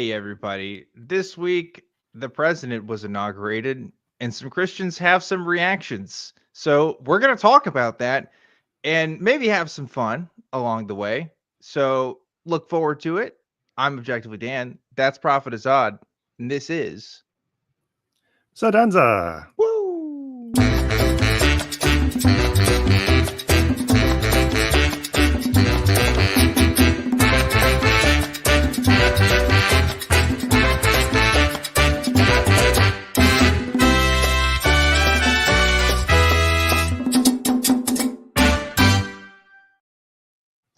Hey, everybody. This week, the president was inaugurated, and some Christians have some reactions. So, we're going to talk about that and maybe have some fun along the way. So, look forward to it. I'm Objectively Dan. That's Prophet Azad. And this is. Sadanza. Woo!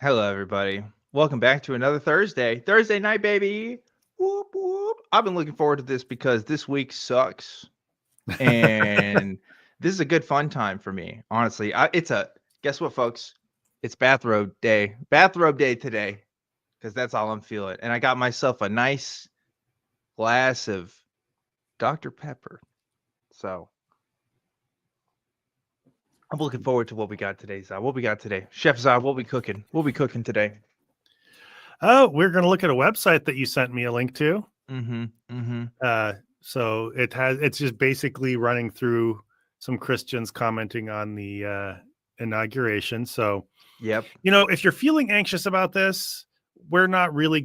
Hello, everybody. Welcome back to another Thursday night, baby. Whoop, whoop. I've been looking forward to this because this week sucks. And this is a good fun time for me. Honestly, guess what, folks? It's bathrobe day today, because that's all I'm feeling. And I got myself a nice glass of Dr. Pepper. So I'm looking forward to what we got today, Zod. What we got today? Chef Zod, what we cooking? What we cooking today? Oh, we're going to look at a website that you sent me a link to. So it's just basically running through some Christians commenting on the inauguration. So, yep. If you're feeling anxious about this, we're not really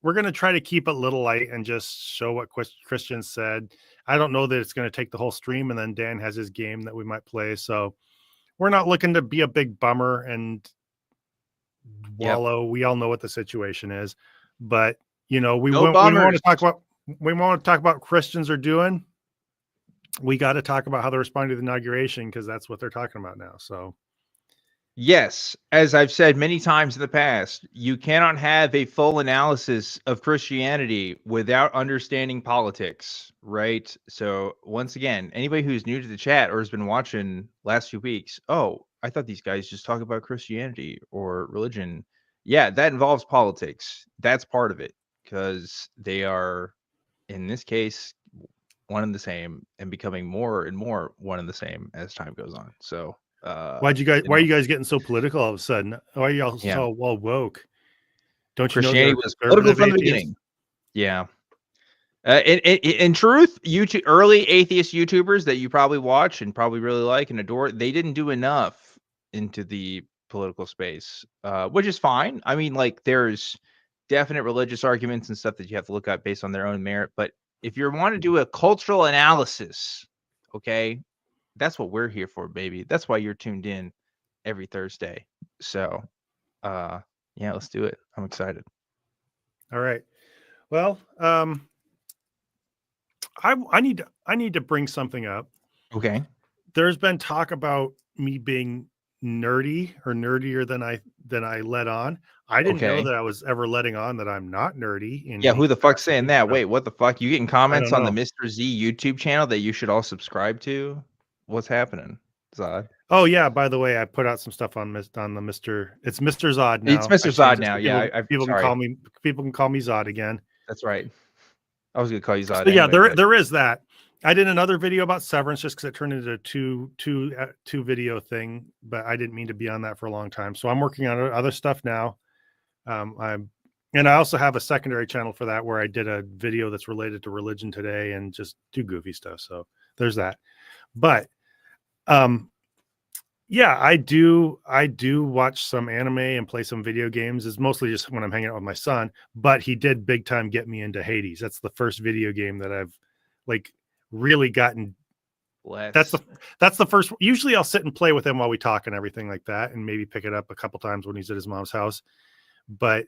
we're going to try to keep it a little light and just show what Christians said. I don't know that it's going to take the whole stream, and then Dan has his game that we might play. So we're not looking to be a big bummer and wallow. Yep. We all know what the situation is, but we want to talk about what Christians are doing. We got to talk about how they're responding to the inauguration, because that's what they're talking about now. So yes, as I've said many times in the past, you cannot have a full analysis of Christianity without understanding politics, right? So once again, anybody who's new to the chat or has been watching last few weeks, oh, I thought these guys just talk about Christianity or religion. Yeah, that involves politics. That's part of it, because they are, in this case, one and the same, and becoming more and more one and the same as time goes on. So why are you guys getting so political all of a sudden? Why are you all so well woke? Don't you Christianity know was political from the beginning? Yeah. In truth, early atheist YouTubers that you probably watch and probably really like and adore, they didn't do enough into the political space, which is fine. I mean, like, there's definite religious arguments and stuff that you have to look at based on their own merit. But if you want to do a cultural analysis, okay, that's what we're here for, baby. That's why you're tuned in every Thursday. So, yeah, let's do it. I'm excited. All right. Well, I need to bring something up. Okay. There's been talk about me being nerdy or nerdier than I let on. I didn't know that I was ever letting on that I'm not nerdy. Yeah, who the fuck's saying that? Wait, what the fuck? You getting comments on the Mr. Z YouTube channel that you should all subscribe to? What's happening, Zod? Oh yeah, by the way, I put out some stuff on the Mr. It's Mr. Zod now. It's Mr. Zod now. People can call me Zod again. That's right. I was gonna call you Zod. So anyway, yeah, there is that. I did another video about severance just because it turned into a two video thing, but I didn't mean to be on that for a long time. So I'm working on other stuff now. And I also have a secondary channel for that where I did a video that's related to religion today and just do goofy stuff. So there's that. But yeah, I do watch some anime and play some video games. It's mostly just when I'm hanging out with my son, but he did big time get me into Hades. That's the first video game that I've really gotten. That's the first. Usually I'll sit and play with him while we talk and everything like that, and maybe pick it up a couple times when he's at his mom's house. But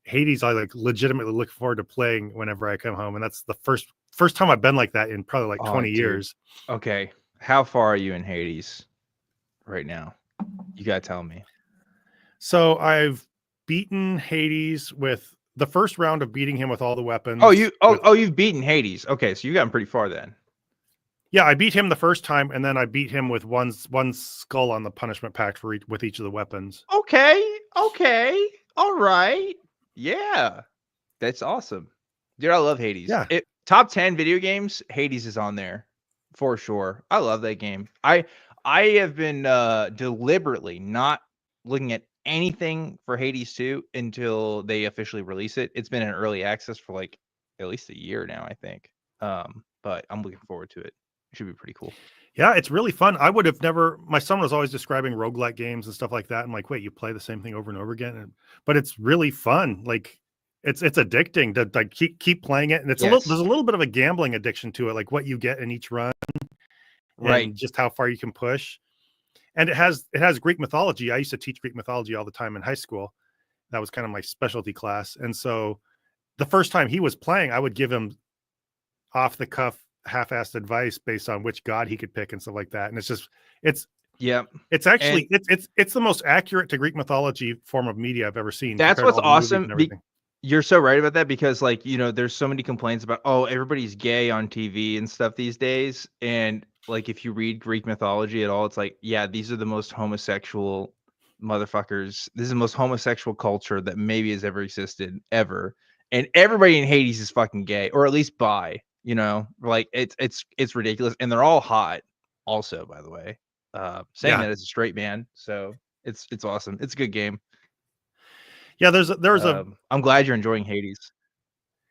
Hades. I legitimately look forward to playing whenever I come home, and that's the first time I've been like that in probably 20 years. Okay, how far are you in Hades right now? You gotta tell me. So I've beaten Hades with the first round of beating him with all the weapons. You've beaten Hades. Okay, so you gotten pretty far then. Yeah, I beat him the first time, and then I beat him with one skull on the punishment pact with each of the weapons. Okay, all right, yeah, that's awesome, dude. I love Hades. Yeah, top 10 video games, Hades is on there for sure. I love that game. I have been deliberately not looking at anything for Hades 2 until they officially release it. It's been in early access for like at least a year now, I think. But I'm looking forward to it. It should be pretty cool. Yeah, it's really fun. I would have never. My son was always describing roguelike games and stuff like that. I'm like, wait, you play the same thing over and over again? But it's really fun. Like, it's addicting to like keep playing it, and it's Yes. there's a little bit of a gambling addiction to it, like what you get in each run, Right. and just how far you can push. And it has Greek mythology. I used to teach Greek mythology all the time in high school. That was kind of my specialty class. And so the first time he was playing, I would give him off the cuff, half-assed advice based on which god he could pick and stuff like that. And it's actually it's the most accurate to Greek mythology form of media I've ever seen. That's what's awesome. And everything. You're so right about that, because like, you know, there's so many complaints about, oh, everybody's gay on TV and stuff these days. And like, if you read Greek mythology at all, it's like, yeah, these are the most homosexual motherfuckers. This is the most homosexual culture that maybe has ever existed ever. And everybody in Hades is fucking gay, or at least bi, you know, like it's ridiculous. And they're all hot also, by the way, saying that as a straight man. So it's awesome. It's a good game. Yeah, there's a. I'm glad you're enjoying Hades.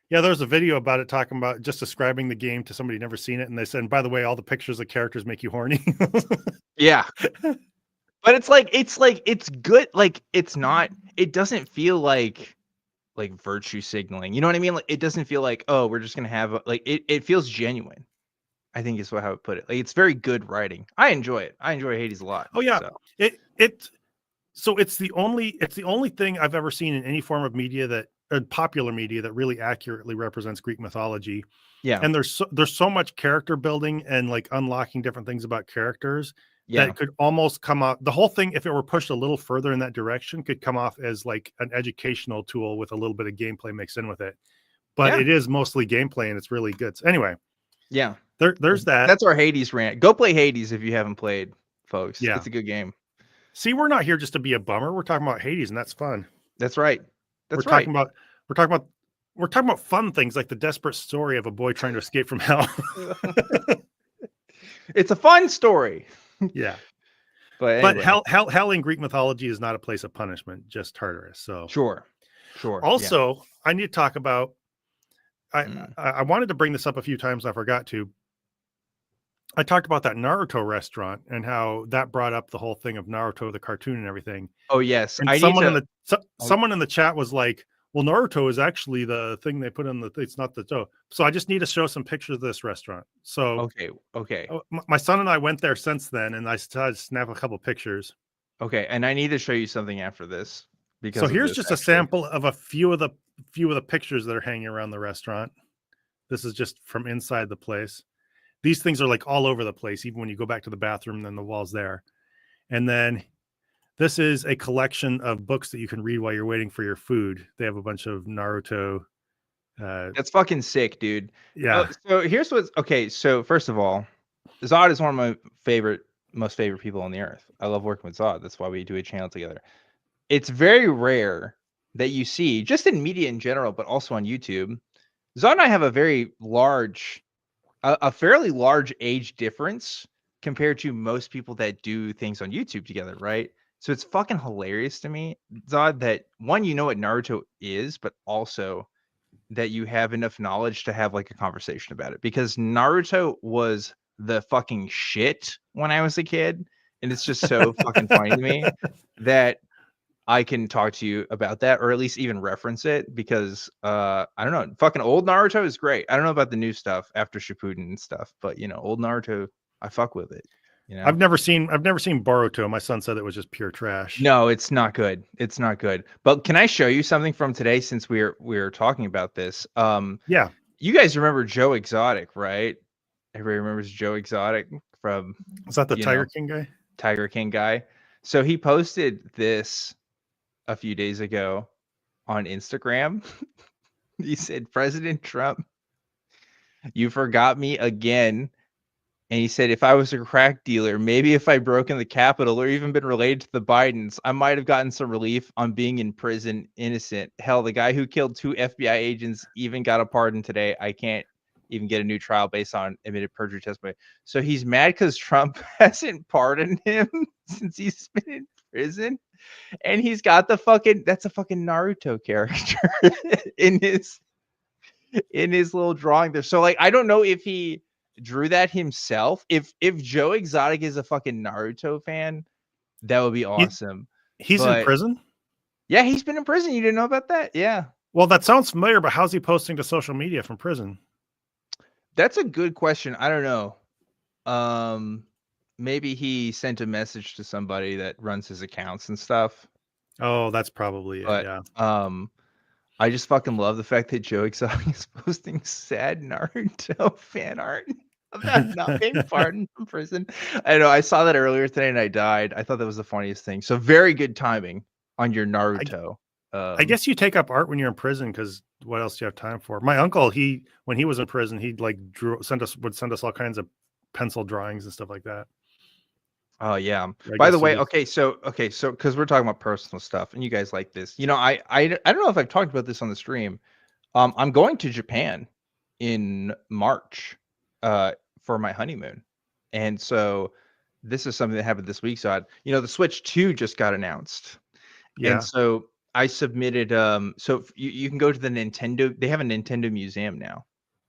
Yeah, there's a video about it talking about just describing the game to somebody who never seen it, and they said, by the way, all the pictures of characters make you horny. Yeah, but it's good. Like, it's not. It doesn't feel like virtue signaling. You know what I mean? Like, it doesn't feel like, oh, we're just gonna have like it. It feels genuine, I think is how I would put it. Like, it's very good writing. I enjoy it. I enjoy Hades a lot. Oh yeah, so. It's the only thing I've ever seen in any form of media that popular media that really accurately represents Greek mythology. Yeah, and there's so much character building and like unlocking different things about characters that could almost come off. The whole thing, if it were pushed a little further in that direction, could come off as like an educational tool with a little bit of gameplay mixed in with it. But it is mostly gameplay, and it's really good. So anyway, yeah, there's that. That's our Hades rant. Go play Hades if you haven't played, folks. Yeah, it's a good game. See, we're not here just to be a bummer. We're talking about Hades, and that's fun. That's right. We're talking about fun things like the desperate story of a boy trying to escape from hell. It's a fun story. Yeah. But anyway. hell in Greek mythology is not a place of punishment, just Tartarus. So sure. Also, I need to talk about. I wanted to bring this up a few times. I forgot to. I talked about that Naruto restaurant and how that brought up the whole thing of Naruto, the cartoon and everything. Oh yes. And someone in the chat was like, well, Naruto is actually the thing they put in it's not the dough. So I just need to show some pictures of this restaurant. So okay. My son and I went there since then, and I decided to snap a couple pictures. Okay, and I need to show you something after this. So here's just a sample of a few of the pictures that are hanging around the restaurant. This is just from inside the place. These things are like all over the place, even when you go back to the bathroom, then the wall's there. And then this is a collection of books that you can read while you're waiting for your food. They have a bunch of Naruto. That's fucking sick, dude. Yeah. So here's what's okay. So first of all, Zod is one of my most favorite people on the earth. I love working with Zod. That's why we do a channel together. It's very rare that you see, just in media in general, but also on YouTube. Zod and I have a fairly large age difference compared to most people that do things on YouTube together, right? So it's fucking hilarious to me, Zod, that one, you know what Naruto is, but also that you have enough knowledge to have like a conversation about it, because Naruto was the fucking shit when I was a kid. And it's just so fucking funny to me that I can talk to you about that, or at least even reference it, because I don't know, fucking old Naruto is great. I don't know about the new stuff after Shippuden and stuff, but you know, old Naruto, I fuck with it. You know, I've never seen Boruto. My son said it was just pure trash. No, it's not good. It's not good. But can I show you something from today, since we're talking about this? Yeah. You guys remember Joe Exotic, right? Everybody remembers Joe Exotic from. Is that the Tiger King guy? Tiger King guy. So he posted this a few days ago on Instagram. He said, "President Trump, you forgot me again." And he said, if I was a crack dealer, maybe if I broke in the Capitol or even been related to the Bidens, I might have gotten some relief on being in prison innocent. Hell, the guy who killed 2 FBI agents even got a pardon today. I can't even get a new trial based on admitted perjury testimony. So he's mad because Trump hasn't pardoned him since he's been in prison. and he's got that's a fucking Naruto character in his little drawing there. So like, I don't know if he drew that himself. If Joe Exotic is a fucking Naruto fan, that would be awesome. He's in But prison? yeah, he's been in prison. You didn't know about that? Yeah. Well, that sounds familiar, but how's he posting to social media from prison? That's a good question. I don't know. Maybe he sent a message to somebody that runs his accounts and stuff. Oh, that's probably it. Yeah. I just fucking love the fact that Joe Exotic is posting sad Naruto fan art about not being pardoned from prison. I know, I saw that earlier today and I died. I thought that was the funniest thing. So very good timing on your Naruto. I guess you take up art when you're in prison, because what else do you have time for? My uncle, when he was in prison, he'd like would send us all kinds of pencil drawings and stuff like that. Oh yeah. By the way, okay, so because we're talking about personal stuff and you guys like this, I don't know if I've talked about this on the stream. I'm going to Japan in March for my honeymoon, and so this is something that happened this week. So the Switch 2 just got announced, and so I submitted. So you can go to the Nintendo. They have a Nintendo museum now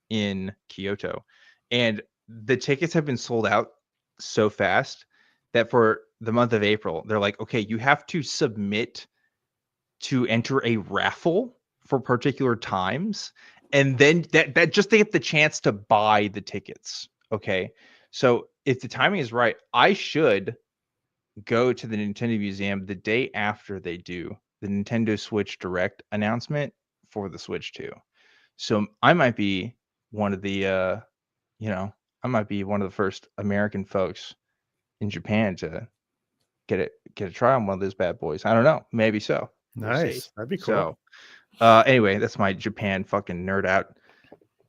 in Kyoto, and the tickets have been sold out so fast that for the month of April, they're like, okay, you have to submit to enter a raffle for particular times. And then that just to get the chance to buy the tickets. Okay. So if the timing is right, I should go to the Nintendo Museum the day after they do the Nintendo Switch Direct announcement for the Switch 2. So I might be one of the, I might be one of the first American folks in Japan to get a try on one of those bad boys. I don't know. Maybe so. Nice. That'd be cool. So, anyway, that's my Japan fucking nerd out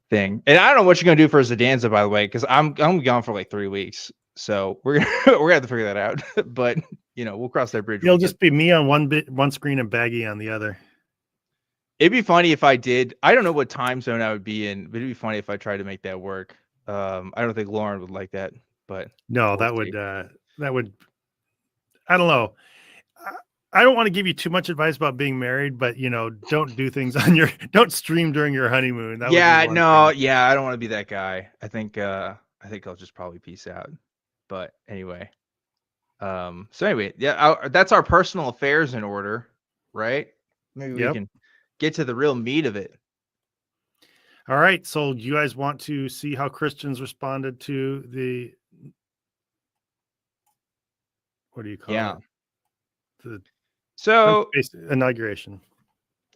thing. And I don't know what you're gonna do for Zadanza, by the way, because I'm gone for like 3 weeks. So we're gonna have to figure that out. But we'll cross that bridge. It'll just be me on one screen and Baggie on the other. It'd be funny if I did. I don't know what time zone I would be in, but it'd be funny if I tried to make that work. I don't think Lauren would like that, but no, that would I don't know. I don't want to give you too much advice about being married, but don't do things don't stream during your honeymoon. I don't want to be that guy. I think I'll just probably peace out. But anyway, that's our personal affairs in order, right? Maybe we can get to the real meat of it. All right. So you guys want to see how Christians responded to the, what do you call it? The inauguration.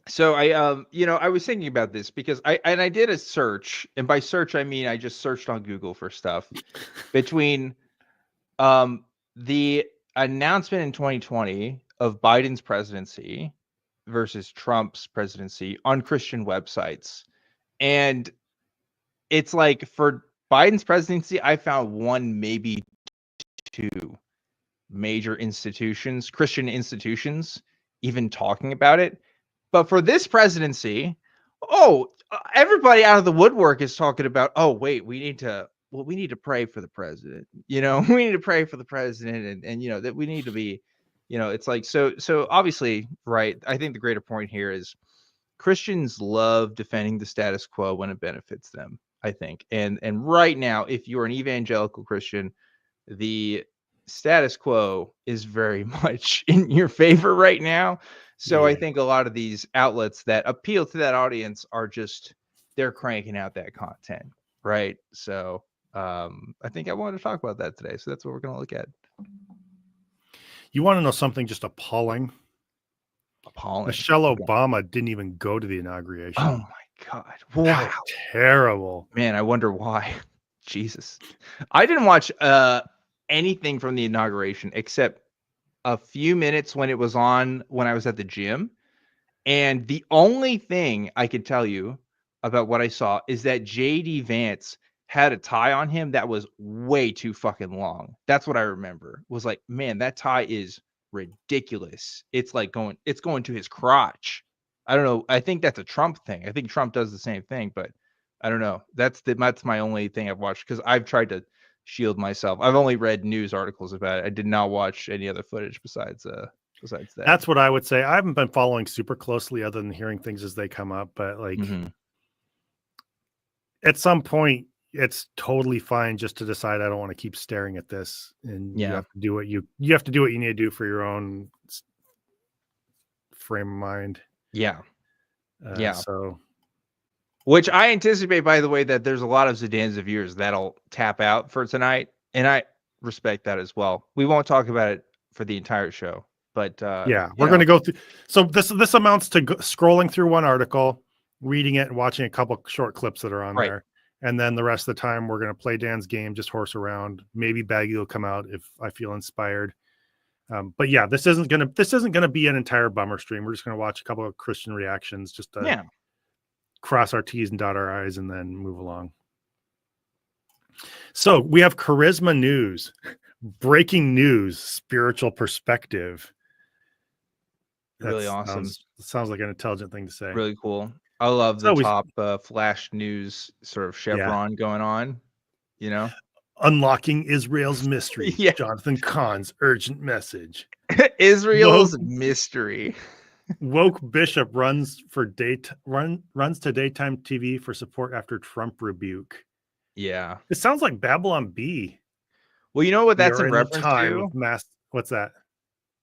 So I was thinking about this because I did a search, and by search I mean I just searched on Google for stuff between the announcement in 2020 of Biden's presidency versus Trump's presidency on Christian websites. And it's like for Biden's presidency, I found one, maybe two major institutions, Christian institutions, even talking about it. But for this presidency, everybody out of the woodwork is talking about, we need to pray for the president. We need to pray for the president, and that we need to be, it's like, so obviously, right. I think the greater point here is Christians love defending the status quo when it benefits them, I think. And right now, if you're an evangelical Christian, the status quo is very much in your favor right now. So I think a lot of these outlets that appeal to that audience are they're cranking out that content, right? So I think I wanted to talk about that today. So that's what we're going to look at. You want to know something just appalling? Michelle Obama didn't even go to the inauguration. Oh my God. Wow. Terrible. Man, I wonder why. Jesus. I didn't watch anything from the inauguration except a few minutes when it was on when I was at the gym. And the only thing I could tell you about what I saw is that JD Vance had a tie on him that was way too fucking long. That's what I remember. Was like, man, that tie is ridiculous. It's like going to his crotch. I don't know. I think that's a Trump thing. I think Trump does the same thing, but I don't know. That's my only thing I've watched, because I've tried to shield myself. I've only read news articles about it. I did not watch any other footage besides besides that? That's what I would say. I haven't been following super closely other than hearing things as they come up, but like at some point it's totally fine just to decide I don't want to keep staring at this, and you Yeah. have to do what you have to do what you need to do for your own frame of mind. Yeah. Yeah. So Which I anticipate, by the way, that there's a lot of Zidane's viewers that'll tap out for tonight, and I respect that as well. We won't talk about it for the entire show, but yeah, we're going to go through. So this amounts to scrolling through one article, reading it, and watching a couple short clips that are on there, and then the rest of the time we're going to play Dan's game, just horse around. Maybe Baggie will come out if I feel inspired. But yeah, this isn't gonna be an entire bummer stream. We're just going to watch a couple of Christian reactions, just to cross our T's and dot our I's, and then move along. So we have Charisma News, breaking news, spiritual perspective. Really awesome. Sounds like an intelligent thing to say. Really cool. I love the top flash news sort of chevron going on. You know, unlocking Israel's mystery. Jonathan Cahn's urgent message. Israel's mystery. Woke bishop runs to daytime TV for support after Trump rebuke. Yeah, it sounds like Babylon B. Well, you know what that's in reference to? What's that?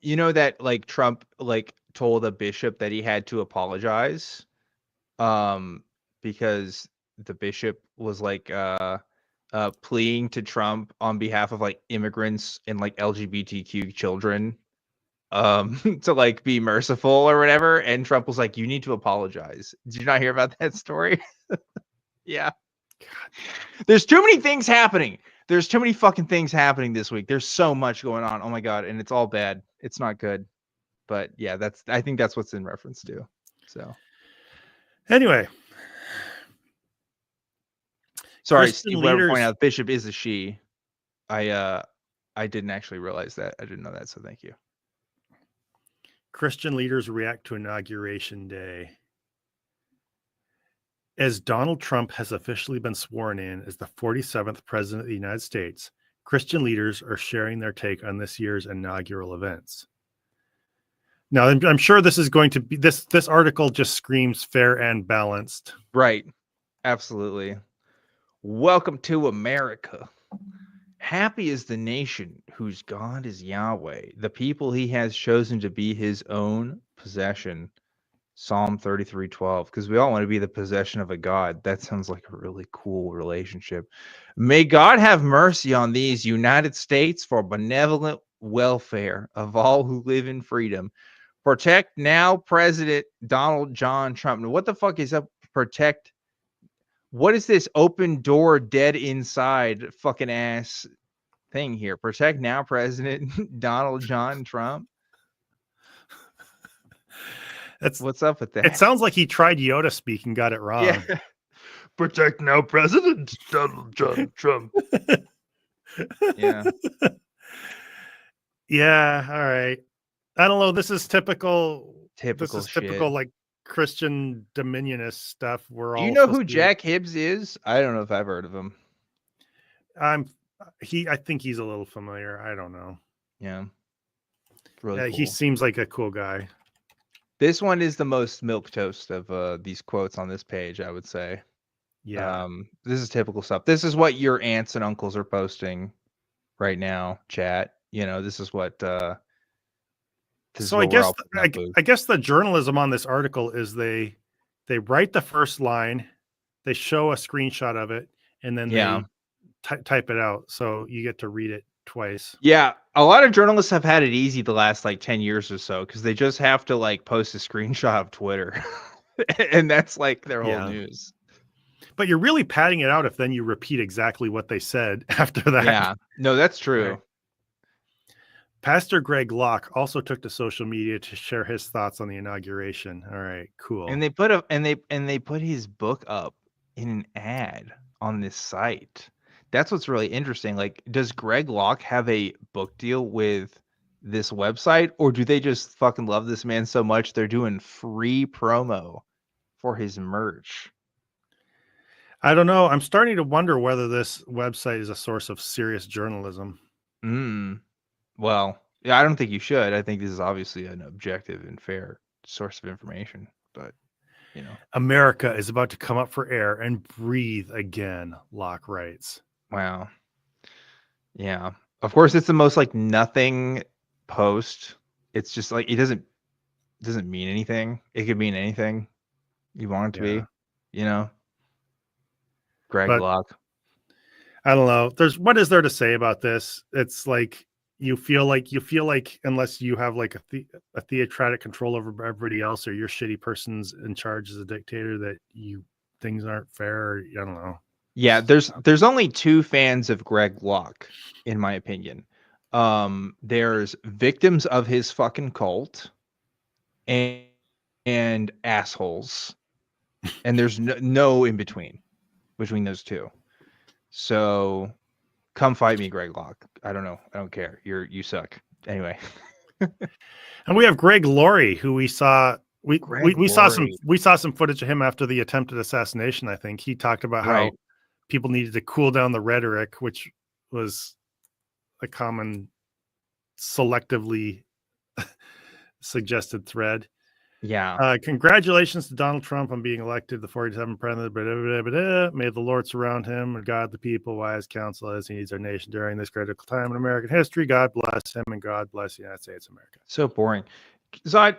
You know that like Trump like told a bishop that he had to apologize, because the bishop was like pleading to Trump on behalf of like immigrants and like LGBTQ children, to like be merciful or whatever, and Trump was like, you need to apologize. Did you not hear about that story? Yeah. God. There's too many things happening. There's too many fucking things happening this week. There's so much going on. Oh my God. And it's all bad. It's not good. But yeah, I think that's what's in reference to. So anyway. Sorry, Steve Weber pointed out bishop is a she. I didn't actually realize that. I didn't know that. So thank you. Christian leaders react to Inauguration Day. As Donald Trump has officially been sworn in as the 47th president of the United States, Christian leaders are sharing their take on this year's inaugural events. Now, I'm sure this is going to be this article just screams fair and balanced. Right. Absolutely. Welcome to America. Happy is the nation whose God is Yahweh, the people he has chosen to be his own possession. Psalm 33:12, because we all want to be the possession of a God. That sounds like a really cool relationship. May God have mercy on these United States for benevolent welfare of all who live in freedom. Protect now President Donald John Trump. Now, what the fuck is up? Protect. What is this open door, dead inside fucking ass thing here? Protect now President Donald John Trump. What's up with that? It sounds like he tried Yoda speak and got it wrong. Yeah. Protect now President Donald John Trump. Yeah. Yeah. All right. I don't know. This is typical. Typical like Christian dominionist stuff. Do you know who Jack Hibbs is? I don't know if I've heard of him. I think he's a little familiar. I don't know. Yeah. Really cool. He seems like a cool guy. This one is the most milquetoast of these quotes on this page, I would say. Yeah. This is typical stuff. This is what your aunts and uncles are posting right now, chat. You know, this is what so I guess the journalism on this article is they write the first line, they show a screenshot of it, and then they type it out, so you get to read it twice. Yeah, a lot of journalists have had it easy the last like 10 years or so because they just have to like post a screenshot of Twitter, and that's like their whole news. But you're really padding it out if then you repeat exactly what they said after that. Yeah, no, that's true. Right. Pastor Greg Locke also took to social media to share his thoughts on the inauguration. All right, cool. And they put his book up in an ad on this site. That's what's really interesting. Like, does Greg Locke have a book deal with this website, or do they just fucking love this man so much they're doing free promo for his merch? I don't know. I'm starting to wonder whether this website is a source of serious journalism. Well, Yeah, I don't think you should. I think this is obviously an objective and fair source of information, but America is about to come up for air and breathe again, Locke writes. wow. Yeah. Of course, it's the most like nothing post. It's just like it doesn't mean anything. It could mean anything you want it to be, Greg But Locke. I don't know. What is there to say about this? It's like you feel like unless you have like a theocratic control over everybody else, or your shitty person's in charge as a dictator, that things aren't fair. Or, I don't know. Yeah, there's only two fans of Greg Locke, in my opinion. There's victims of his fucking cult and assholes, and there's no in between those two. So come fight me, Greg Locke. I don't know. I don't care. You suck. Anyway. And we have Greg Laurie, who we saw we saw some footage of him after the attempted assassination. I think he talked about how people needed to cool down the rhetoric, which was a common selectively suggested thread. Yeah. Congratulations to Donald Trump on being elected the 47th president. May the Lord surround him and guide the people, wise counsel as he needs our nation during this critical time in American history. God bless him and God bless the United States of America. So boring. Zod,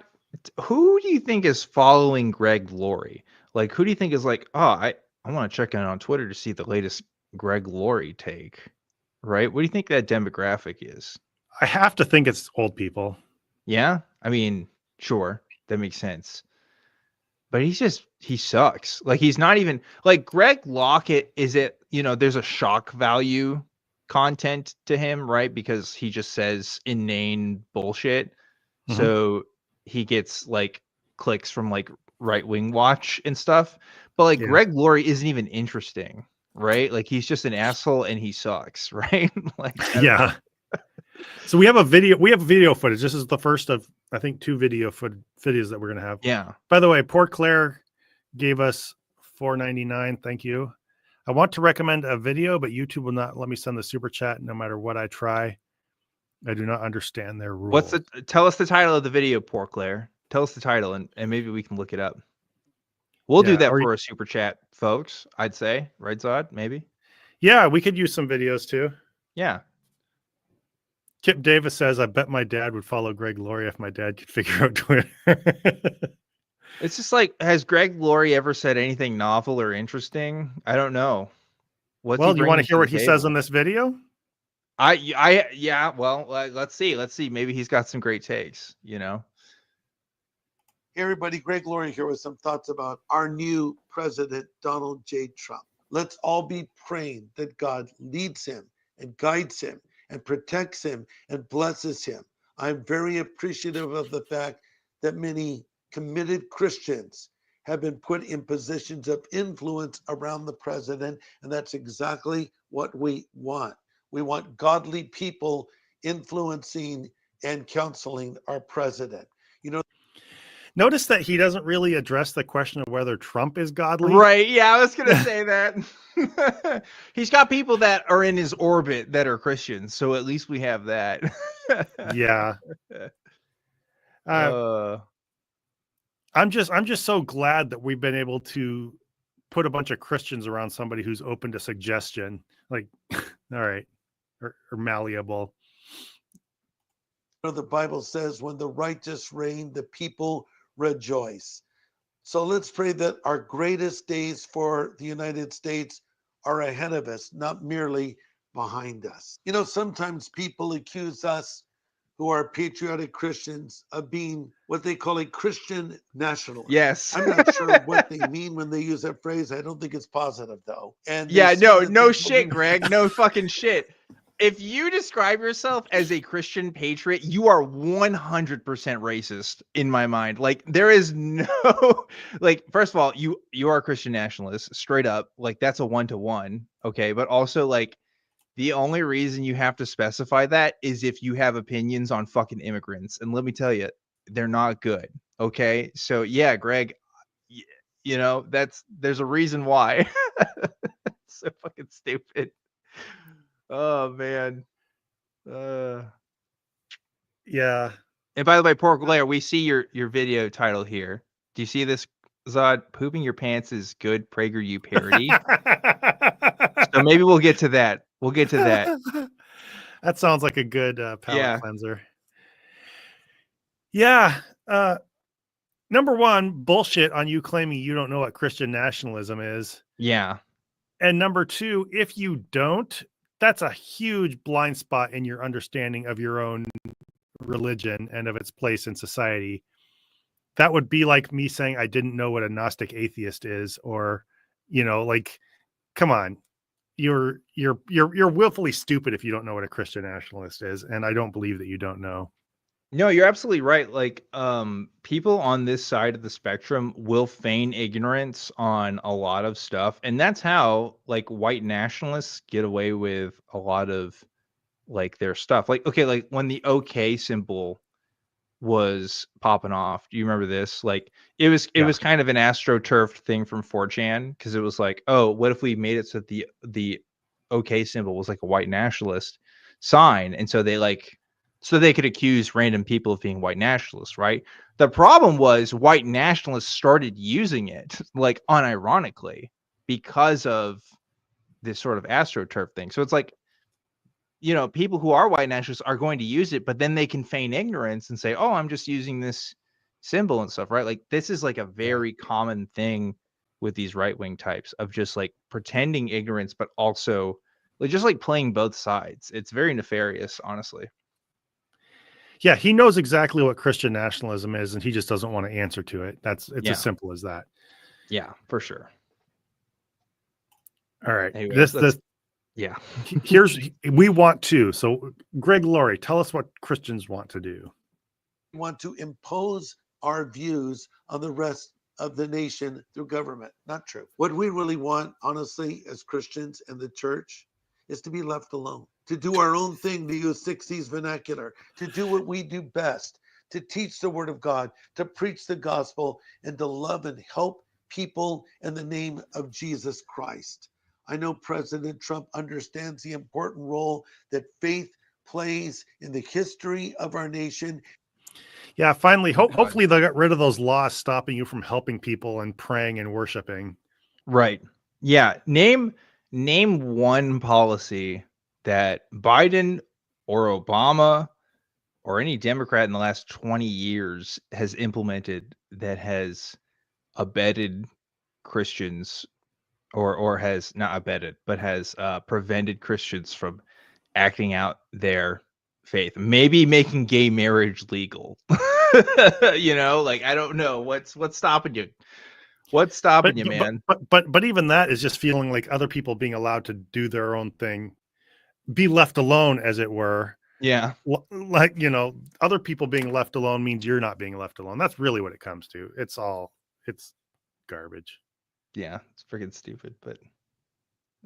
who do you think is following Greg Laurie? Like, who do you think is like, oh, I want to check in on Twitter to see the latest Greg Laurie take, right? What do you think that demographic is? I have to think it's old people. Yeah, I mean, sure, that makes sense. But he sucks. Like, he's not even like Greg Lockett. Is it, there's a shock value content to him, right? Because he just says inane bullshit. Mm-hmm. So he gets like clicks from like Right Wing Watch and stuff. But like Greg Laurie isn't even interesting, right? Like he's just an asshole and he sucks, right? Like yeah. So we have video footage. This is the first of, I think, 2 videos that we're going to have. Yeah. By the way, Port Claire gave us $4.99. Thank you. I want to recommend a video, but YouTube will not let me send the super chat no matter what I try. I do not understand their rules. Tell us the title of the video, Port Claire. Tell us the title and maybe we can look it up. We'll do that for a super chat, folks. I'd say, right, Zod? Maybe. Yeah, we could use some videos too. Yeah. Kip Davis says, I bet my dad would follow Greg Laurie if my dad could figure out Twitter. It's just like, has Greg Laurie ever said anything novel or interesting? I don't know. Do you want to hear what he says in this video? Yeah. Well, let's see. Maybe he's got some great takes, Hey everybody, Greg Laurie here with some thoughts about our new president, Donald J. Trump. Let's all be praying that God leads him and guides him and protects him and blesses him. I'm very appreciative of the fact that many committed Christians have been put in positions of influence around the president, and that's exactly what we want. We want godly people influencing and counseling our president. Notice that he doesn't really address the question of whether Trump is godly. Right. Yeah, I was going to say that. He's got people that are in his orbit that are Christians. So at least we have that. Yeah. I'm just so glad that we've been able to put a bunch of Christians around somebody who's open to suggestion. Like, all right, or malleable. The Bible says, when the righteous reign, the people rejoice. So let's pray that our greatest days for the United States are ahead of us, not merely behind us. Sometimes people accuse us who are patriotic Christians of being what they call a Christian nationalist. Yes. I'm not sure what they mean when they use that phrase. I don't think it's positive though. And no shit, Greg. No fucking shit. If you describe yourself as a Christian patriot, you are 100% racist in my mind. Like there is no, like, first of all, you are a Christian nationalist straight up. Like that's a 1-to-1. Okay. But also like the only reason you have to specify that is if you have opinions on fucking immigrants. And let me tell you, they're not good. Okay. So yeah, Greg, there's a reason why. So fucking stupid. Oh man. Yeah. And by the way, Pork Lair, we see your video title here. Do you see this, Zod? Pooping your pants is good PragerU parody. So maybe we'll get to that. We'll get to that. That sounds like a good palate Yeah. cleanser. Yeah. Number one, bullshit on you claiming you don't know what Christian nationalism is. Yeah. And number two, if you don't, that's a huge blind spot in your understanding of your own religion and of its place in society. That would be like me saying I didn't know what a Gnostic atheist is, or, like, come on, you're willfully stupid if you don't know what a Christian nationalist is, and I don't believe that you don't know. No, you're absolutely right. Like, people on this side of the spectrum will feign ignorance on a lot of stuff, and that's how, like, white nationalists get away with a lot of, like, their stuff. Like, okay, like when the OK symbol was popping off. Do you remember this? Like, it was kind of an astroturfed thing from 4chan, because it was like, oh, what if we made it so that the OK symbol was like a white nationalist sign, and so they could accuse random people of being white nationalists, right? The problem was white nationalists started using it, like, unironically, because of this sort of astroturf thing. So it's like, people who are white nationalists are going to use it, but then they can feign ignorance and say, oh, I'm just using this symbol and stuff, right? Like, this is like a very common thing with these right-wing types, of just like pretending ignorance, but also like just like playing both sides. It's very nefarious, honestly. Yeah, he knows exactly what Christian nationalism is, and he just doesn't want to answer to it. It's Yeah. as simple as that. Yeah, for sure. All right. Anyway, yeah. We want to. So, Greg Laurie, tell us what Christians want to do. We want to impose our views on the rest of the nation through government. Not true. What we really want, honestly, as Christians and the church, is to be left alone, to do our own thing, to use 60s vernacular, to do what we do best, to teach the word of God, to preach the gospel, and to love and help people in the name of Jesus Christ. I know President Trump understands the important role that faith plays in the history of our nation. Yeah, finally, hopefully they'll get rid of those laws stopping you from helping people and praying and worshiping. Right. Yeah. Name one policy that Biden or Obama or any Democrat in the last 20 years has implemented that has abetted Christians, or has not abetted, but has prevented Christians from acting out their faith. Maybe making gay marriage legal. Like, I don't know. What's stopping you? What's stopping you, man? But even that is just feeling like other people being allowed to do their own thing, be left alone, as it were. Yeah. Like, other people being left alone means you're not being left alone. That's really what it comes to. It's garbage. Yeah, it's freaking stupid, but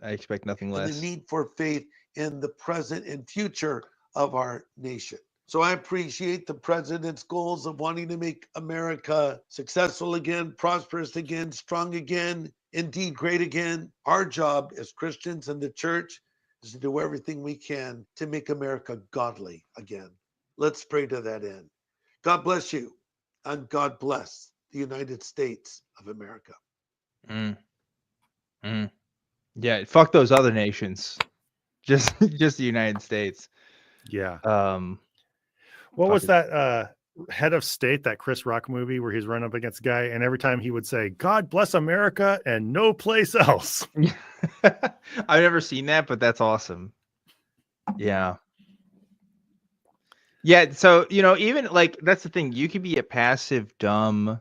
I expect nothing less. And the need for faith in the present and future of our nation. So I appreciate the president's goals of wanting to make America successful again, prosperous again, strong again, indeed great again. Our job as Christians in the church is to do everything we can to make America godly again. Let's pray to that end. God bless you, and God bless the United States of America. Yeah, fuck those other nations. Just the United States. Yeah. What was that head of state, that Chris Rock movie where he's running up against a guy, and every time he would say, God bless America and no place else? I've never seen that, but that's awesome. Yeah. Yeah, so, even, like, that's the thing. You could be a passive, dumb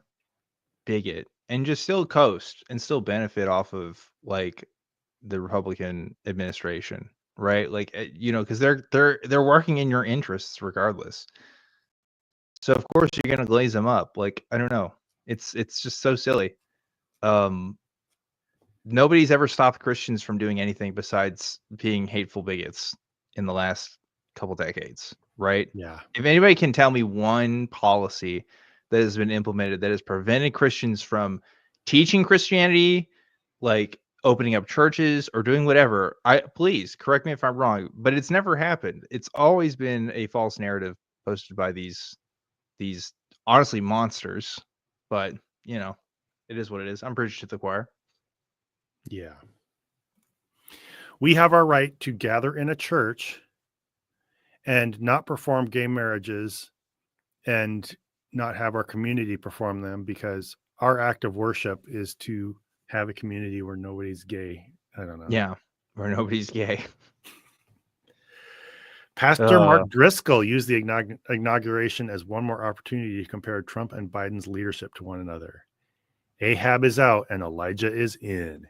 bigot and just still coast and still benefit off of, like, the Republican administration, right? Like, because they're working in your interests regardless. So of course you're gonna glaze them up. Like, I don't know. It's just so silly. Nobody's ever stopped Christians from doing anything besides being hateful bigots in the last couple decades, right? Yeah. If anybody can tell me one policy that has been implemented that has prevented Christians from teaching Christianity, like opening up churches or doing whatever, please correct me if I'm wrong, but it's never happened. It's always been a false narrative posted by these honestly monsters. But it is what it is. I'm preaching to the choir. Yeah. We have our right to gather in a church and not perform gay marriages and not have our community perform them, because our act of worship is to have a community where nobody's gay. I don't know. Yeah, where nobody's gay. Pastor Mark Driscoll used the inauguration as one more opportunity to compare Trump and Biden's leadership to one another. Ahab is out and Elijah is in.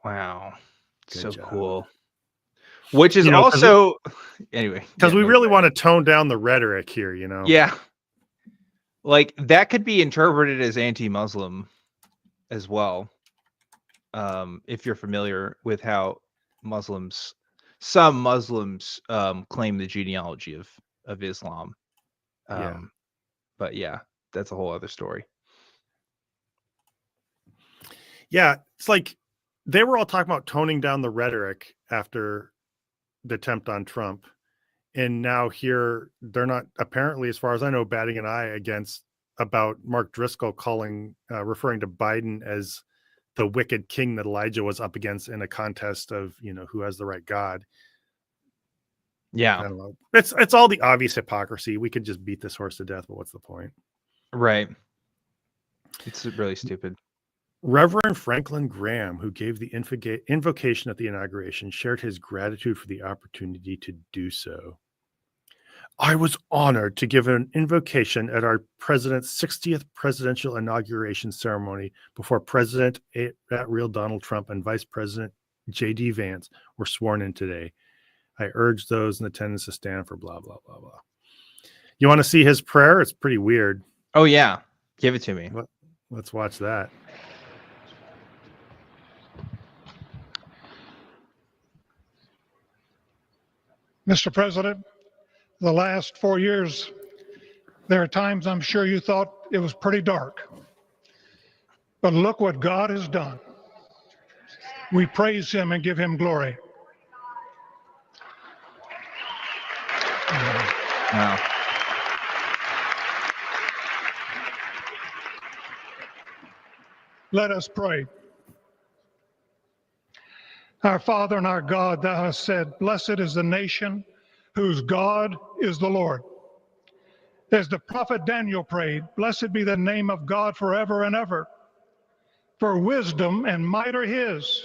Wow. Good so job. Cool. Which is also anyway. Because we really want to tone down the rhetoric here, Yeah. Like that could be interpreted as anti-Muslim as well. If you're familiar with how some Muslims claim the genealogy of Islam. But yeah, that's a whole other story. Yeah, it's like they were all talking about toning down the rhetoric after the attempt on Trump. And now here they're not, apparently, as far as I know, batting an eye about Mark Driscoll referring to Biden as the wicked king that Elijah was up against in a contest of, who has the right God. Yeah. I don't know. It's all the obvious hypocrisy. We could just beat this horse to death, but what's the point? Right. It's really stupid. Reverend Franklin Graham, who gave the invocation at the inauguration, shared his gratitude for the opportunity to do so. I was honored to give an invocation at our president's 60th presidential inauguration ceremony before President at real Donald Trump and Vice President J.D. Vance were sworn in today. I urge those in attendance to stand for blah, blah, blah, blah. You want to see his prayer? It's pretty weird. Oh, yeah. Give it to me. Let's watch that. Mr. President, the last 4 years, there are times I'm sure you thought it was pretty dark. But look what God has done. We praise him and give him glory. Wow. Let us pray. Our Father and our God, thou hast said, blessed is the nation whose God is the Lord. As the prophet Daniel prayed, blessed be the name of God forever and ever. For wisdom and might are his.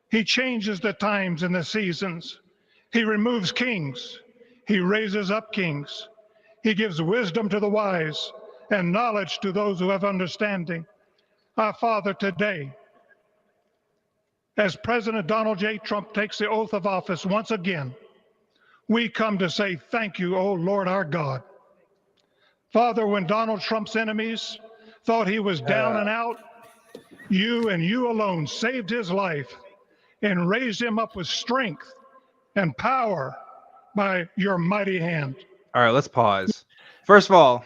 He changes the times and the seasons. He removes kings. He raises up kings. He gives wisdom to the wise and knowledge to those who have understanding. Our Father, today, as President Donald J. Trump takes the oath of office once again, we come to say thank you, O Lord our God. Father, when Donald Trump's enemies thought he was down and out, you and you alone saved his life and raised him up with strength and power by your mighty hand. All right, let's pause. First of all,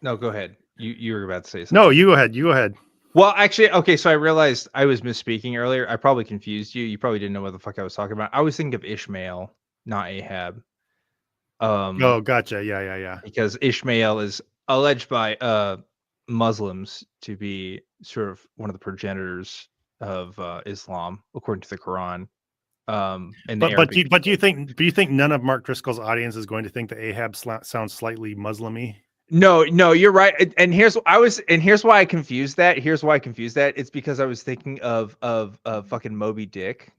no, go ahead. You were about to say something. No, you go ahead. You go ahead. Well, actually, okay, so I realized I was misspeaking earlier. I probably confused you. You probably didn't know what the fuck I was talking about. I was thinking of Ishmael, not Ahab. Oh, gotcha. Yeah. Because Ishmael is alleged by Muslims to be sort of one of the progenitors of Islam, according to the Quran. But do you think none of Mark Driscoll's audience is going to think that Ahab sounds slightly Muslim-y? No, you're right. And here's why I confused that. It's because I was thinking of fucking Moby Dick,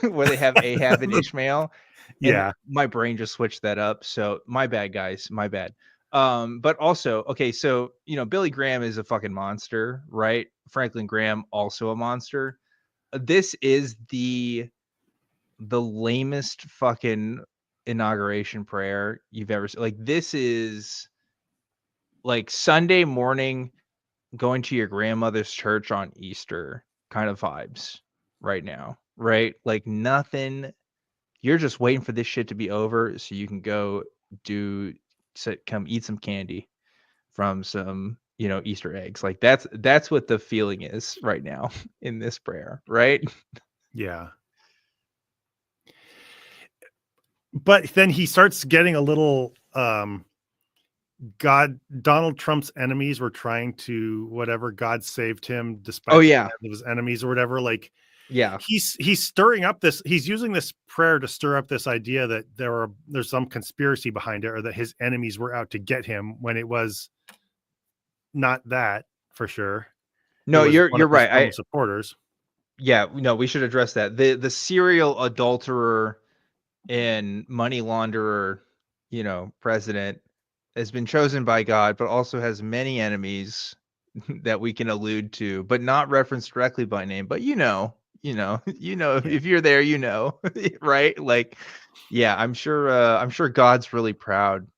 where they have Ahab and Ishmael. Yeah, my brain just switched that up. So my bad, guys. My bad. But also, okay, so Billy Graham is a fucking monster, right? Franklin Graham also a monster. This is the lamest fucking inauguration prayer you've ever seen. Like, this is like Sunday morning going to your grandmother's church on Easter kind of vibes right now, right? Like, nothing. You're just waiting for this shit to be over so you can go come eat some candy from some Easter eggs. Like, that's what the feeling is right now in this prayer, right? Yeah. But then he starts getting a little Donald Trump's enemies were trying to whatever, God saved him despite Oh the yeah, hands of his enemies or whatever. Like yeah, he's stirring up this, he's using this prayer to stir up this idea that there's some conspiracy behind it, or that his enemies were out to get him, when it was not that for sure. It no, was one you're of his right. own supporters. Yeah, no, we should address that. The serial adulterer and money launderer, president has been chosen by God, but also has many enemies that we can allude to, but not referenced directly by name. But Yeah. if you're there, right? Like, yeah, I'm sure God's really proud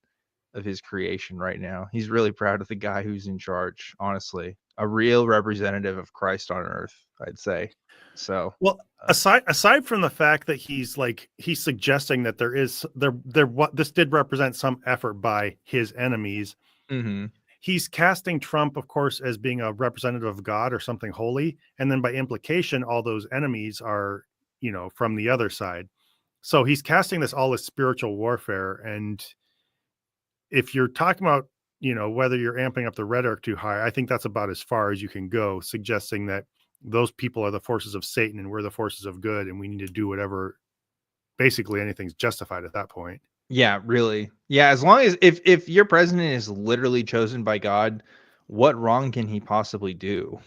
of his creation right now. He's really proud of the guy who's in charge, honestly. A real representative of Christ on earth, I'd say. So, Well, aside from the fact that he's suggesting that what this did represent some effort by his enemies, mhm. he's casting Trump, of course, as being a representative of God or something holy, and then by implication, all those enemies are, from the other side. So he's casting this all as spiritual warfare. And if you're talking about, whether you're amping up the rhetoric too high, I think that's about as far as you can go, suggesting that those people are the forces of Satan and we're the forces of good, and we need to do whatever, basically anything's justified at that point. Yeah, really. Yeah, as long as if your president is literally chosen by God, what wrong can he possibly do?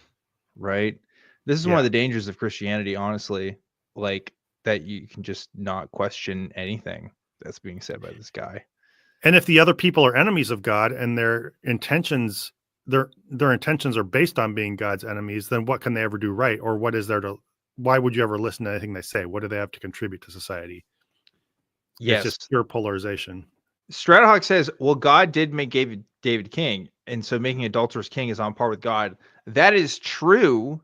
Right? This is one Yeah. of the dangers of Christianity, honestly. Like, that you can just not question anything that's being said by this guy. And if the other people are enemies of God and their intentions are based on being God's enemies, then what can they ever do right? Or why would you ever listen to anything they say? What do they have to contribute to society? It's Yes. just pure polarization. Stratahawk says, well, God did make David king, and so making adulterous king is on par with God. That is true,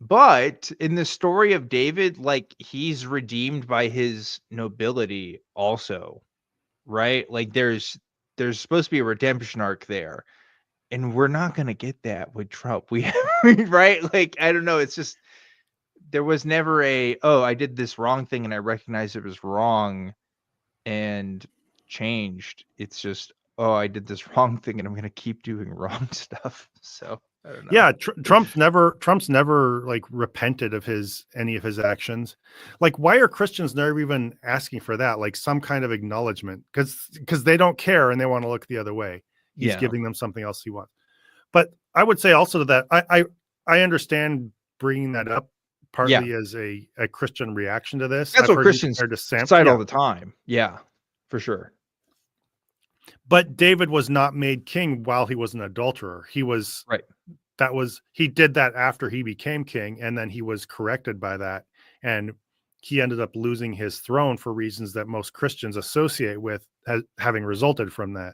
but in the story of David, like, he's redeemed by his nobility also, right? Like, there's supposed to be a redemption arc there, and we're not going to get that with Trump. Right? Like, I don't know. It's just, there was never I did this wrong thing and I recognized it was wrong and changed. It's just, I did this wrong thing and I'm going to keep doing wrong stuff. So I don't know. Yeah, Trump's never like repented of any of his actions. Like, why are Christians never even asking for that? Like some kind of acknowledgement, because they don't care and they want to look the other way. He's giving them something else he wants. But I would say also that I understand bringing that up partly as a Christian reaction to this. That's what Christians cite all the time. Yeah, for sure. But David was not made king while he was an adulterer. He was right. He did that after he became king, and then he was corrected by that. And he ended up losing his throne for reasons that most Christians associate with having resulted from that.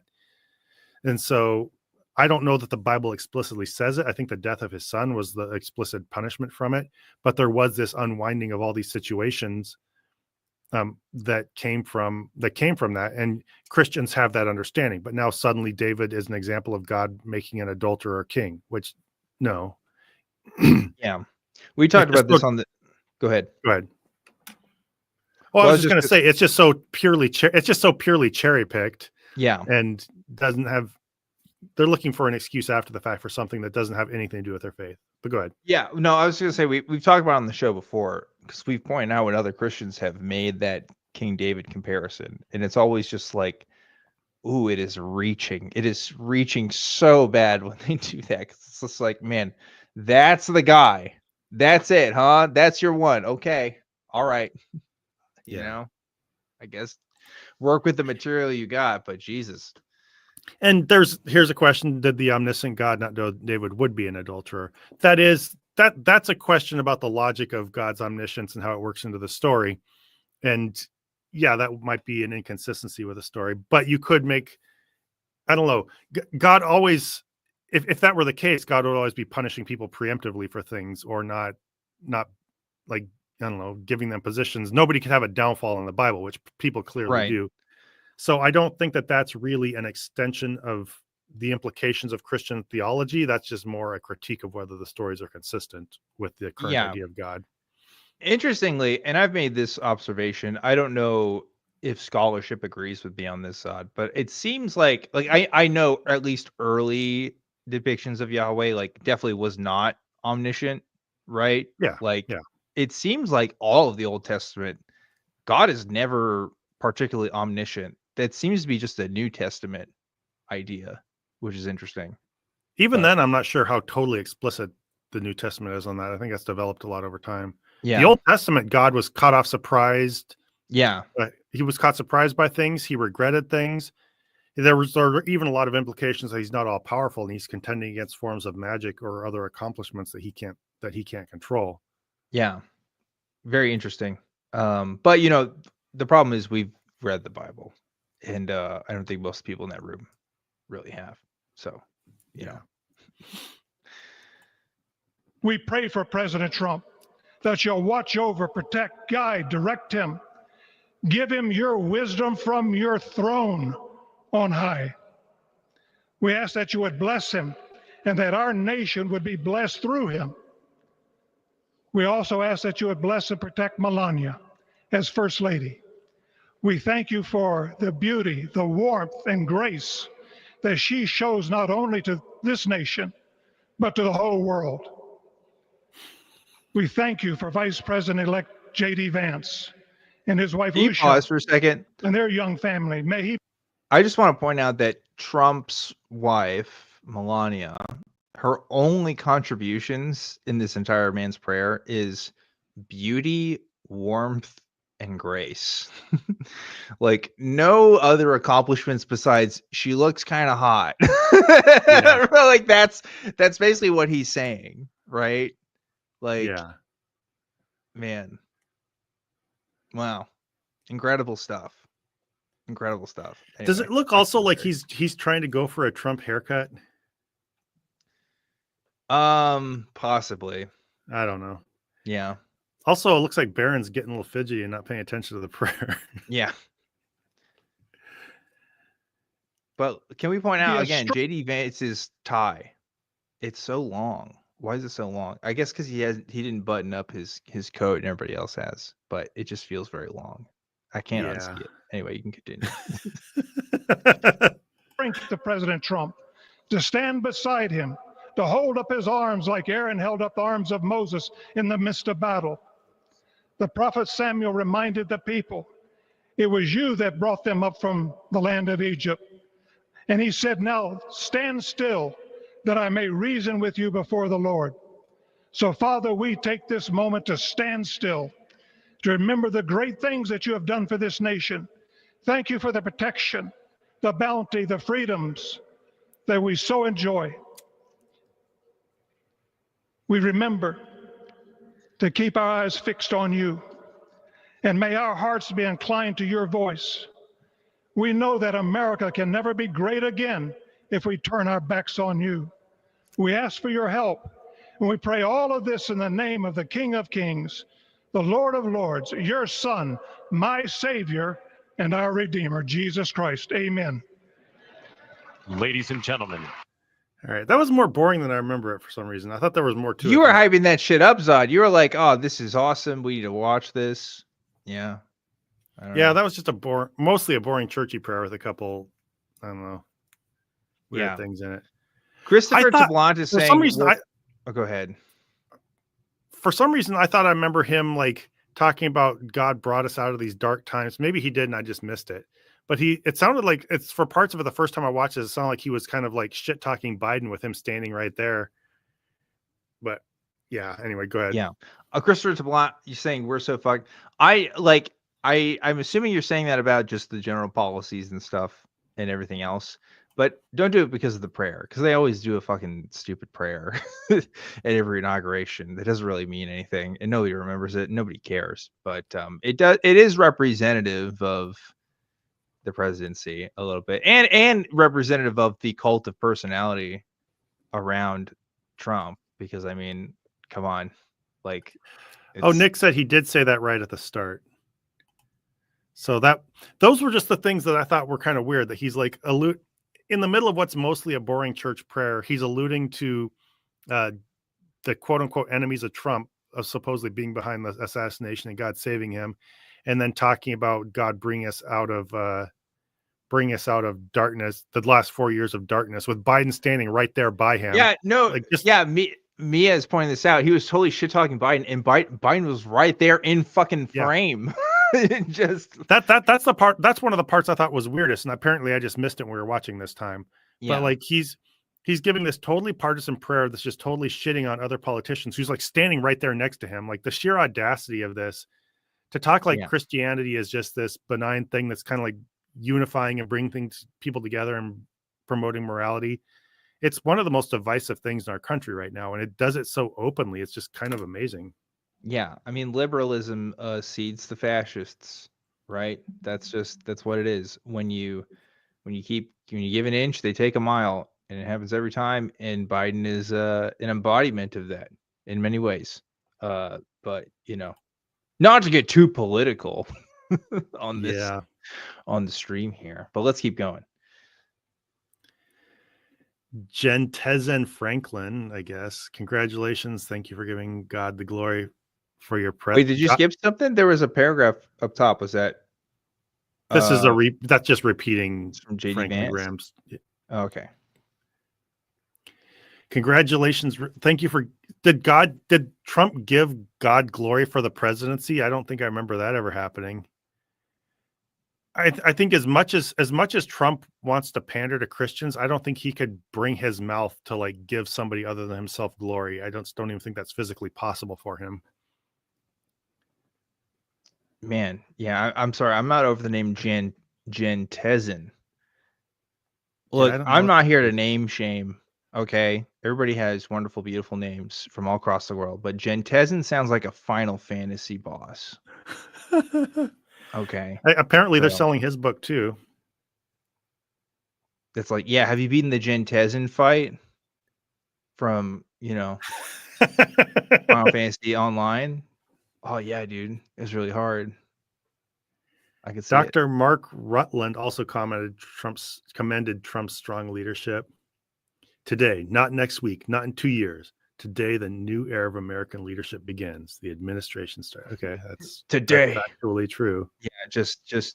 And so I don't know that the Bible explicitly says it. I think the death of his son was the explicit punishment from it. But there was this unwinding of all these situations that came from that. And Christians have that understanding. But now suddenly David is an example of God making an adulterer king, which no. Yeah. We talked about this on the... Go ahead. Go ahead. Well, I was just going to say, it's just so purely cherry picked. Yeah. And doesn't have... They're looking for an excuse after the fact for something that doesn't have anything to do with their faith. But go ahead. Yeah, no, I was going to say, we've talked about it on the show before, because we've pointed out when other Christians have made that King David comparison, and it's always just like, ooh, it is reaching so bad when they do that. It's just like, man, that's the guy. That's it, huh? That's your one. Okay. All right. I guess work with the material you got, but Jesus. And here's a question: did the omniscient God not know David would be an adulterer? That's a question about the logic of God's omniscience and how it works into the story. And yeah, that might be an inconsistency with the story, but you could make, I don't know, God always, if that were the case, God would always be punishing people preemptively for things, or not like, I don't know, giving them positions. Nobody can have a downfall in the Bible, which people clearly do. So I don't think that that's really an extension of the implications of Christian theology. That's just more a critique of whether the stories are consistent with the current idea of God. Interestingly, and I've made this observation, I don't know if scholarship agrees with me on this side, but it seems like I know at least early depictions of Yahweh definitely was not omniscient, right? Yeah. Like Yeah. it seems like all of the Old Testament, God is never particularly omniscient. That seems to be just a New Testament idea, which is interesting. Even But then, I'm not sure how totally explicit the New Testament is on that. I think that's developed a lot over time. yeah, The Old Testament, God was caught off surprised. yeah, He was caught surprised by things. He regretted things. There were even a lot of implications that he's not all powerful and he's contending against forms of magic or other accomplishments that he can't control. yeah. Very interesting. But the problem is we've read the Bible, and I don't think most people in that room really have. So, you know. We pray for President Trump that you'll watch over, protect, guide, direct him. Give him your wisdom from your throne on high. We ask that you would bless him and that our nation would be blessed through him. We also ask that you would bless and protect Melania as First Lady. We thank you for the beauty, the warmth, and grace that she shows not only to this nation, but to the whole world. We thank you for Vice President-elect J.D. Vance and his wife Can you Lucia pause for a second? and their young family. May he I just want to point out that Trump's wife, Melania, her only contributions in this entire man's prayer is beauty, warmth, and grace. Like no other accomplishments besides she looks kind of hot. Yeah. Like that's basically what he's saying, right? Like, Yeah. man, wow, incredible stuff. Incredible stuff. Does Anyway, it look also like he's trying to go for a Trump haircut? possibly. I don't know. Yeah. Also, it looks like Barron's getting a little fidgety and not paying attention to the prayer. Yeah. But can we point out again, JD Vance's tie? It's so long. Why is it so long? I guess because he didn't button up his coat and everybody else has, but it just feels very long. I can't unsee it. Anyway, you can continue. strength to President Trump to stand beside him, to hold up his arms like Aaron held up the arms of Moses in the midst of battle. The prophet Samuel reminded the people, it was you that brought them up from the land of Egypt. And he said, now stand still that I may reason with you before the Lord. So, Father, we take this moment to stand still, to remember the great things that you have done for this nation. Thank you for the protection, the bounty, the freedoms that we so enjoy. We remember to keep our eyes fixed on you, and may our hearts be inclined to your voice. We know that America can never be great again if we turn our backs on you. We ask for your help, and we pray all of this in the name of the King of Kings, the Lord of Lords, your Son, my Savior, and our Redeemer, Jesus Christ. Amen. Ladies and gentlemen. All right. That was more boring than I remember it for some reason. I thought there was more to it. You were hyping that shit up, Zod. You were like, oh, this is awesome. We need to watch this. Yeah. Yeah, that was just mostly a boring churchy prayer with a couple, I don't know, weird things in it. Christopher Tablant is saying, for some reason, go ahead. For some reason, I thought I remember him like talking about God brought us out of these dark times. Maybe he did, and I just missed it. But it sounded like it's for parts of it. The first time I watched it sounded like he was kind of like shit talking Biden with him standing right there. But yeah, anyway, go ahead. Yeah. Christopher Tablant, you're saying we're so fucked. I'm assuming you're saying that about just the general policies and stuff and everything else, but don't do it because of the prayer, because they always do a fucking stupid prayer at every inauguration that doesn't really mean anything and nobody remembers it. Nobody cares, but it is representative of the presidency a little bit and representative of the cult of personality around Trump, because I mean, come on, like. Nick said he did say that right at the start. So those were just the things that I thought were kind of weird, that he's like in the middle of what's mostly a boring church prayer. He's alluding to the quote unquote enemies of Trump, of supposedly being behind the assassination and God saving him. and then talking about God bring us out of darkness, the last 4 years of darkness, with Biden standing right there by him. Yeah, no, Like, just, yeah, Mia is pointing this out. He was totally shit talking Biden, and Biden was right there in fucking frame. Just that's the part. That's one of the parts I thought was weirdest, and apparently I just missed it when we were watching this time. yeah. But like he's giving this totally partisan prayer that's just totally shitting on other politicians. Who's like standing right there next to him. Like the sheer audacity of this to talk like Christianity is just this benign thing that's kind of like unifying and bringing people together and promoting morality. It's one of the most divisive things in our country right now, and it does it so openly. It's just kind of amazing. Yeah, I mean, liberalism seeds the fascists, right? That's what it is. When you give an inch, they take a mile, and it happens every time. And Biden is an embodiment of that in many ways. But not to get too political on this on the stream here, but let's keep going. Jen Tezen Franklin, I guess. Congratulations. Thank you for giving God the glory for your press. Wait, did you skip something? There was a paragraph up top. Was that? This is that's just repeating from JD Franklin Vance? Graham's. Oh, okay. Congratulations. Thank you for. Did Trump give God glory for the presidency? I don't think I remember that ever happening. I think as much as Trump wants to pander to Christians, I don't think he could bring his mouth to like give somebody other than himself glory. I don't even think that's physically possible for him. Man, yeah, I'm sorry. I'm not over the name Jen Tezen. Look, Yeah, I'm not here to name shame. Okay, everybody has wonderful, beautiful names from all across the world, but Jen Tezen sounds like a Final Fantasy boss. Okay. Apparently, they're selling his book too. It's like, yeah, have you beaten the Jen Tezen fight from Final Fantasy Online? Oh yeah, dude, it's really hard. I could see Dr. Mark Rutland also commended Trump's strong leadership. Today, not next week, not in 2 years. Today, the new era of American leadership begins. The administration starts. Okay, that's today. That's actually true. Yeah, just that's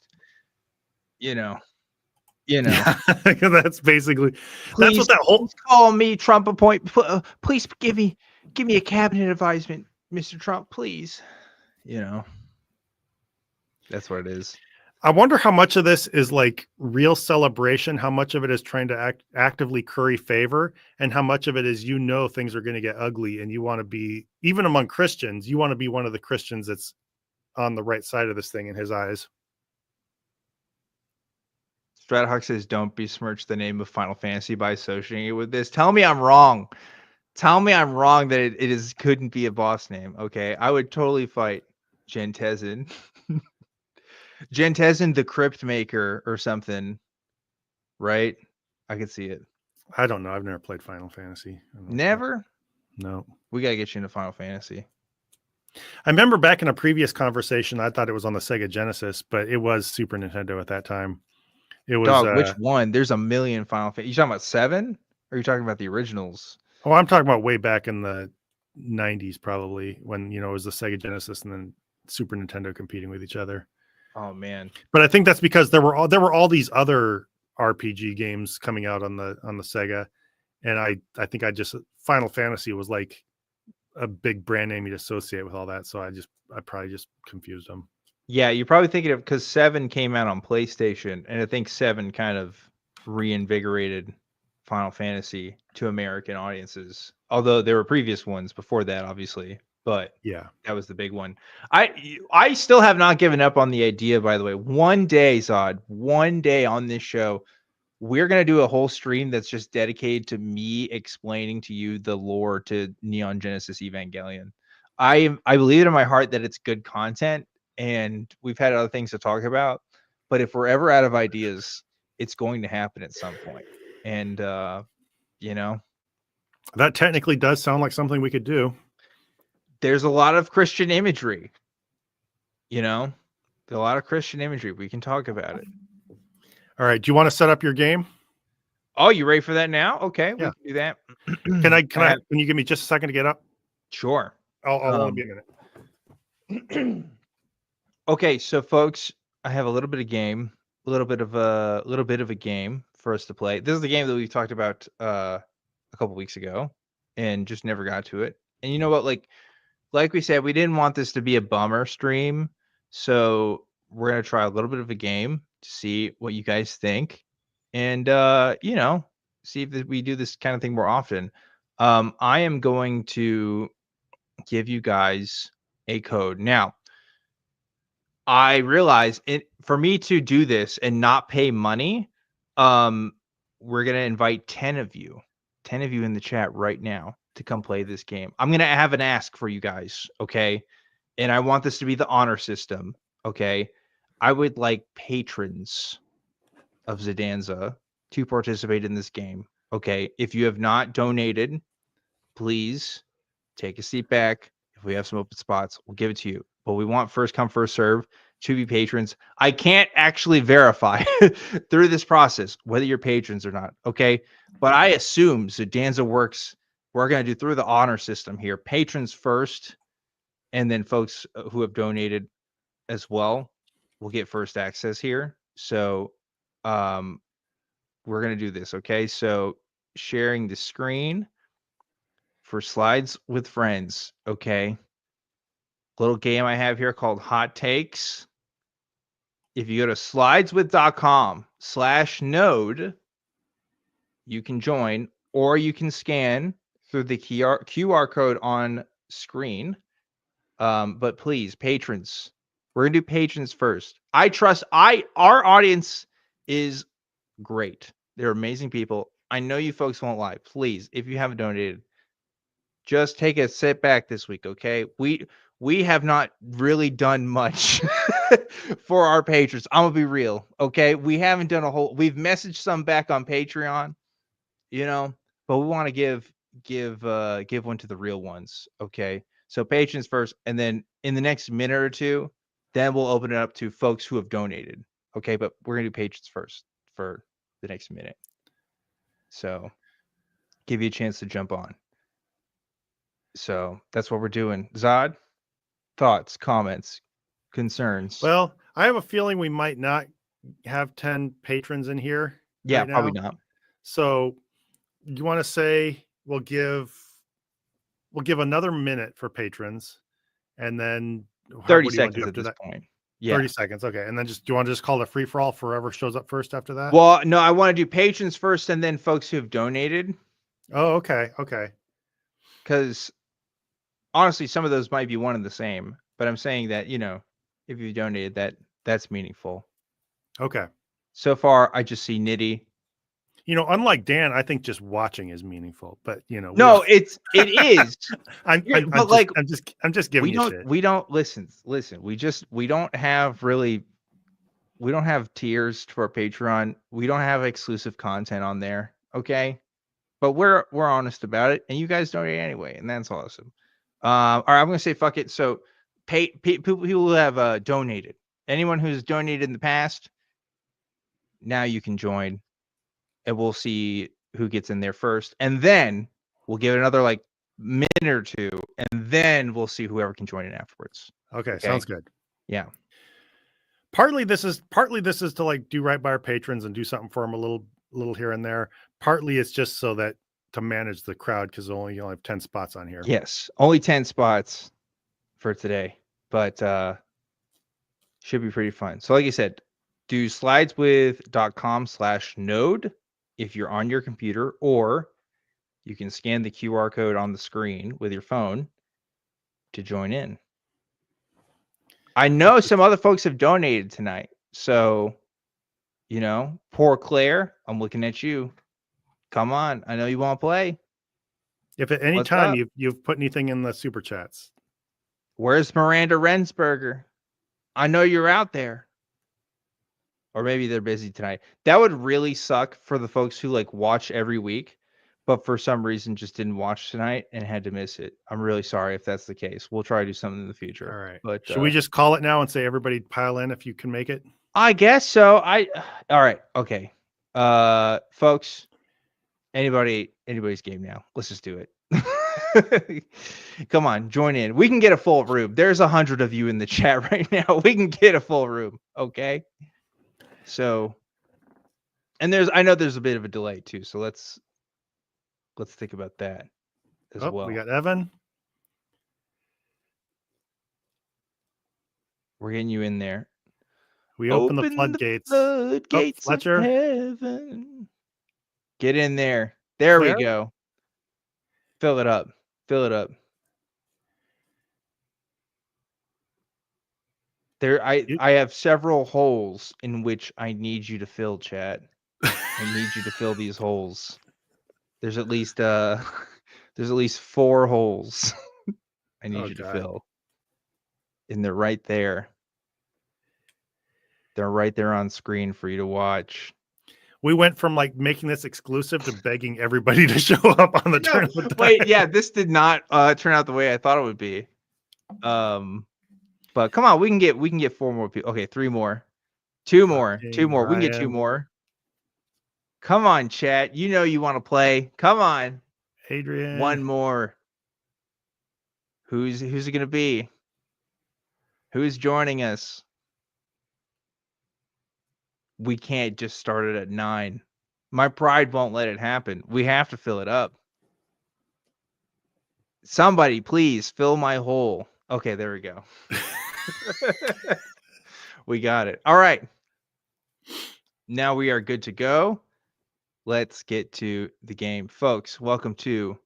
basically please, that's what that whole call me Trump please give me a cabinet advisement, Mr. Trump, please. That's what it is. I wonder how much of this is like real celebration, how much of it is trying to actively curry favor, and how much of it is things are going to get ugly, and you want to be, even among Christians, you want to be one of the Christians that's on the right side of this thing in his eyes. Stratahawk says, don't besmirch the name of Final Fantasy by associating it with this. Tell me I'm wrong. Tell me I'm wrong that it couldn't be a boss name. Okay, I would totally fight Jen Tezen. Jen Tezen, the Crypt Maker or something, right? I could see it. I don't know. I've never played Final Fantasy. Never? No. We got to get you into Final Fantasy. I remember back in a previous conversation, I thought it was on the Sega Genesis, but it was Super Nintendo at that time. It was. Dog, which one? There's a million Final Fantasy. You talking about 7? Or are you talking about the originals? Oh, I'm talking about way back in the 90s, probably, when, it was the Sega Genesis and then Super Nintendo competing with each other. Oh man! But I think that's because there were all these other RPG games coming out on the Sega, and I think Final Fantasy was like a big brand name you'd associate with all that, so I probably just confused them. Yeah, you're probably thinking of, because 7 came out on PlayStation, and I think 7 kind of reinvigorated Final Fantasy to American audiences. Although there were previous ones before that, obviously. But yeah, that was the big one. I still have not given up on the idea, by the way. One day, Zod, one day on this show, we're going to do a whole stream that's just dedicated to me explaining to you the lore to Neon Genesis Evangelion. I believe it in my heart that it's good content, and we've had other things to talk about. But if we're ever out of ideas, it's going to happen at some point. And, that technically does sound like something we could do. There's a lot of Christian imagery, there's a lot of Christian imagery. We can talk about it. All right. Do you want to set up your game? Oh, you ready for that now? Okay. Yeah. We can do that. Can you give me just a second to get up? Sure. I'll only be a minute. Okay, so folks, I have a little bit of a game for us to play. This is the game that we talked about a couple weeks ago and just never got to it. And you know what? Like we said, we didn't want this to be a bummer stream, so we're gonna try a little bit of a game to see what you guys think, and see if we do this kind of thing more often. I am going to give you guys a code now. I realize it for me to do this and not pay money. We're gonna invite 10 of you in the chat right now to come play this game. I'm gonna have an ask for you guys, okay? And I want this to be the honor system, okay? I would like patrons of Zidanza to participate in this game, okay? If you have not donated, please take a seat back. If we have some open spots, we'll give it to you. But we want first come, first serve to be patrons. I can't actually verify through this process whether you're patrons or not, okay? But I assume Zidanza works. We're going to do through the honor system here. Patrons first, and then folks who have donated as well will get first access here. So we're going to do this, okay? So sharing the screen for slides with friends, okay? Little game I have here called Hot Takes. If you go to slideswith.com/node, you can join, or you can scan through the QR code on screen. But please, patrons, we're gonna do patrons first. Our audience is great. They're amazing people. I know you folks won't lie. Please, if you haven't donated, just take a sit back this week, okay? We have not really done much for our patrons. I'm gonna be real, okay? We haven't done a whole. We've messaged some back on Patreon, but we want to give one to the real ones, okay? So patrons first, and then in the next minute or two, then we'll open it up to folks who have donated, okay? But we're gonna do patrons first for the next minute, so give you a chance to jump on. So that's what we're doing. Zod, thoughts, comments, concerns? Well, I have a feeling we might not have 10 patrons in here. Yeah, right probably now. not. So you want to say we'll give another minute for patrons, and then 30 seconds at this point. Yeah. 30 seconds. Okay. And then do you want to just call it a free for all for whoever shows up first after that? Well, no, I want to do patrons first and then folks who have donated. Oh, okay. Okay. Because honestly, some of those might be one and the same, but I'm saying that, if you donated, that's meaningful. Okay. So far, I just see Nitty. Unlike Dan, I think just watching is meaningful, but no, it is. I'm just giving you shit. We don't listen. We don't have tiers for Patreon. We don't have exclusive content on there. Okay. But we're honest about it, and you guys donate anyway, and that's awesome. All right, I'm gonna say fuck it. So, people who have donated, anyone who's donated in the past, now you can join, and we'll see who gets in there first, and then we'll give it another minute or two, and then we'll see whoever can join in afterwards. Okay, sounds good. Yeah. Partly this is to do right by our patrons and do something for them a little here and there. Partly it's just so that to manage the crowd, because you only have 10 spots on here. Yes, only 10 spots for today, but should be pretty fun. So like I said, do slideswith.com/node if you're on your computer, or you can scan the QR code on the screen with your phone to join in. I know some other folks have donated tonight, so poor Claire, I'm looking at you. Come on, I know you want to play. If at any time you've put anything in the super chats. Where's Miranda Rensberger? I know you're out there. Or maybe they're busy tonight. That would really suck for the folks who watch every week, but for some reason just didn't watch tonight and had to miss it. I'm really sorry if that's the case. We'll try to do something in the future. All right. But should we just call it now and say everybody pile in if you can make it? I guess so. All right. Okay. Folks, anybody's game now. Let's just do it. Come on, join in. We can get a full room. There's 100 of you in the chat right now. We can get a full room. Okay. So, and I know there's a bit of a delay too. So let's think about that as well. We got Evan. We're getting you in there. We open the floodgates. Floodgates of Fletcher. heaven. Get in there. There Claire? we go. Fill it up. Fill it up. I have several holes in which I need you to fill, chat. I need you to fill these holes. There's at least 4 holes I need you to fill. And they're right there. They're right there on screen for you to watch. We went from like making this exclusive to begging everybody to show up on the tournament. Wait, yeah, this did not turn out the way I thought it would be. But come on, we can get 4 more people. Okay, 3 more. 2 more. 2 more. We can get 2 more. Come on, chat. You know you want to play. Come on. Adrian. 1 more. Who's it gonna be? Who's joining us? We can't just start it at 9. My pride won't let it happen. We have to fill it up. Somebody, please fill my hole. Okay, there we go. We got it. All right. Now we are good to go. Let's get to the game. Folks, welcome to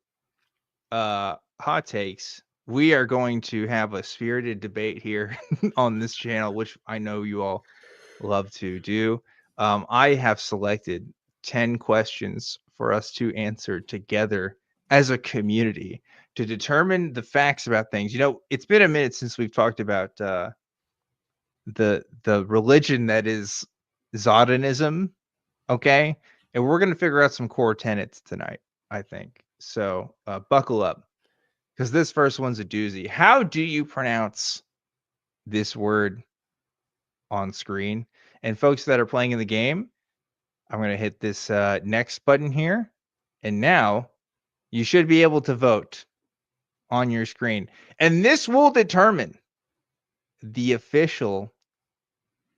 Hot Takes. We are going to have a spirited debate here on this channel, which I know you all love to do. I have selected 10 questions for us to answer together as a community to determine the facts about things. You know, it's been a minute since we've talked about the religion that is Zionism, okay? And we're going to figure out some core tenets tonight, I think. So buckle up, because this first one's a doozy. How do you pronounce this word on screen? And folks that are playing in the game, I'm going to hit this next button here. And now you should be able to vote on your screen. And this will determine the official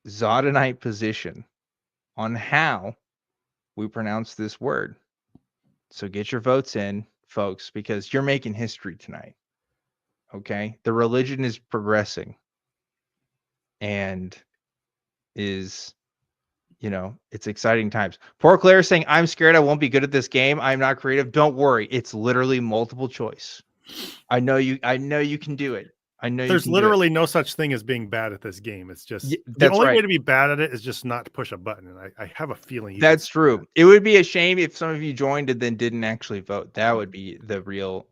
Zodonite position on how we pronounce this word. So get your votes in, folks, because you're making history tonight. Okay? The religion is progressing and is, you know, it's exciting times. Poor Claire saying, I'm scared I won't be good at this game. I'm not creative. Don't worry. It's literally multiple choice. I know you can do it. I know there's literally no such thing as being bad at this game. It's just the only way to be bad at it is just not to push a button. And I have a feeling that's true. It would be a shame if some of you joined and then didn't actually vote. That would be the real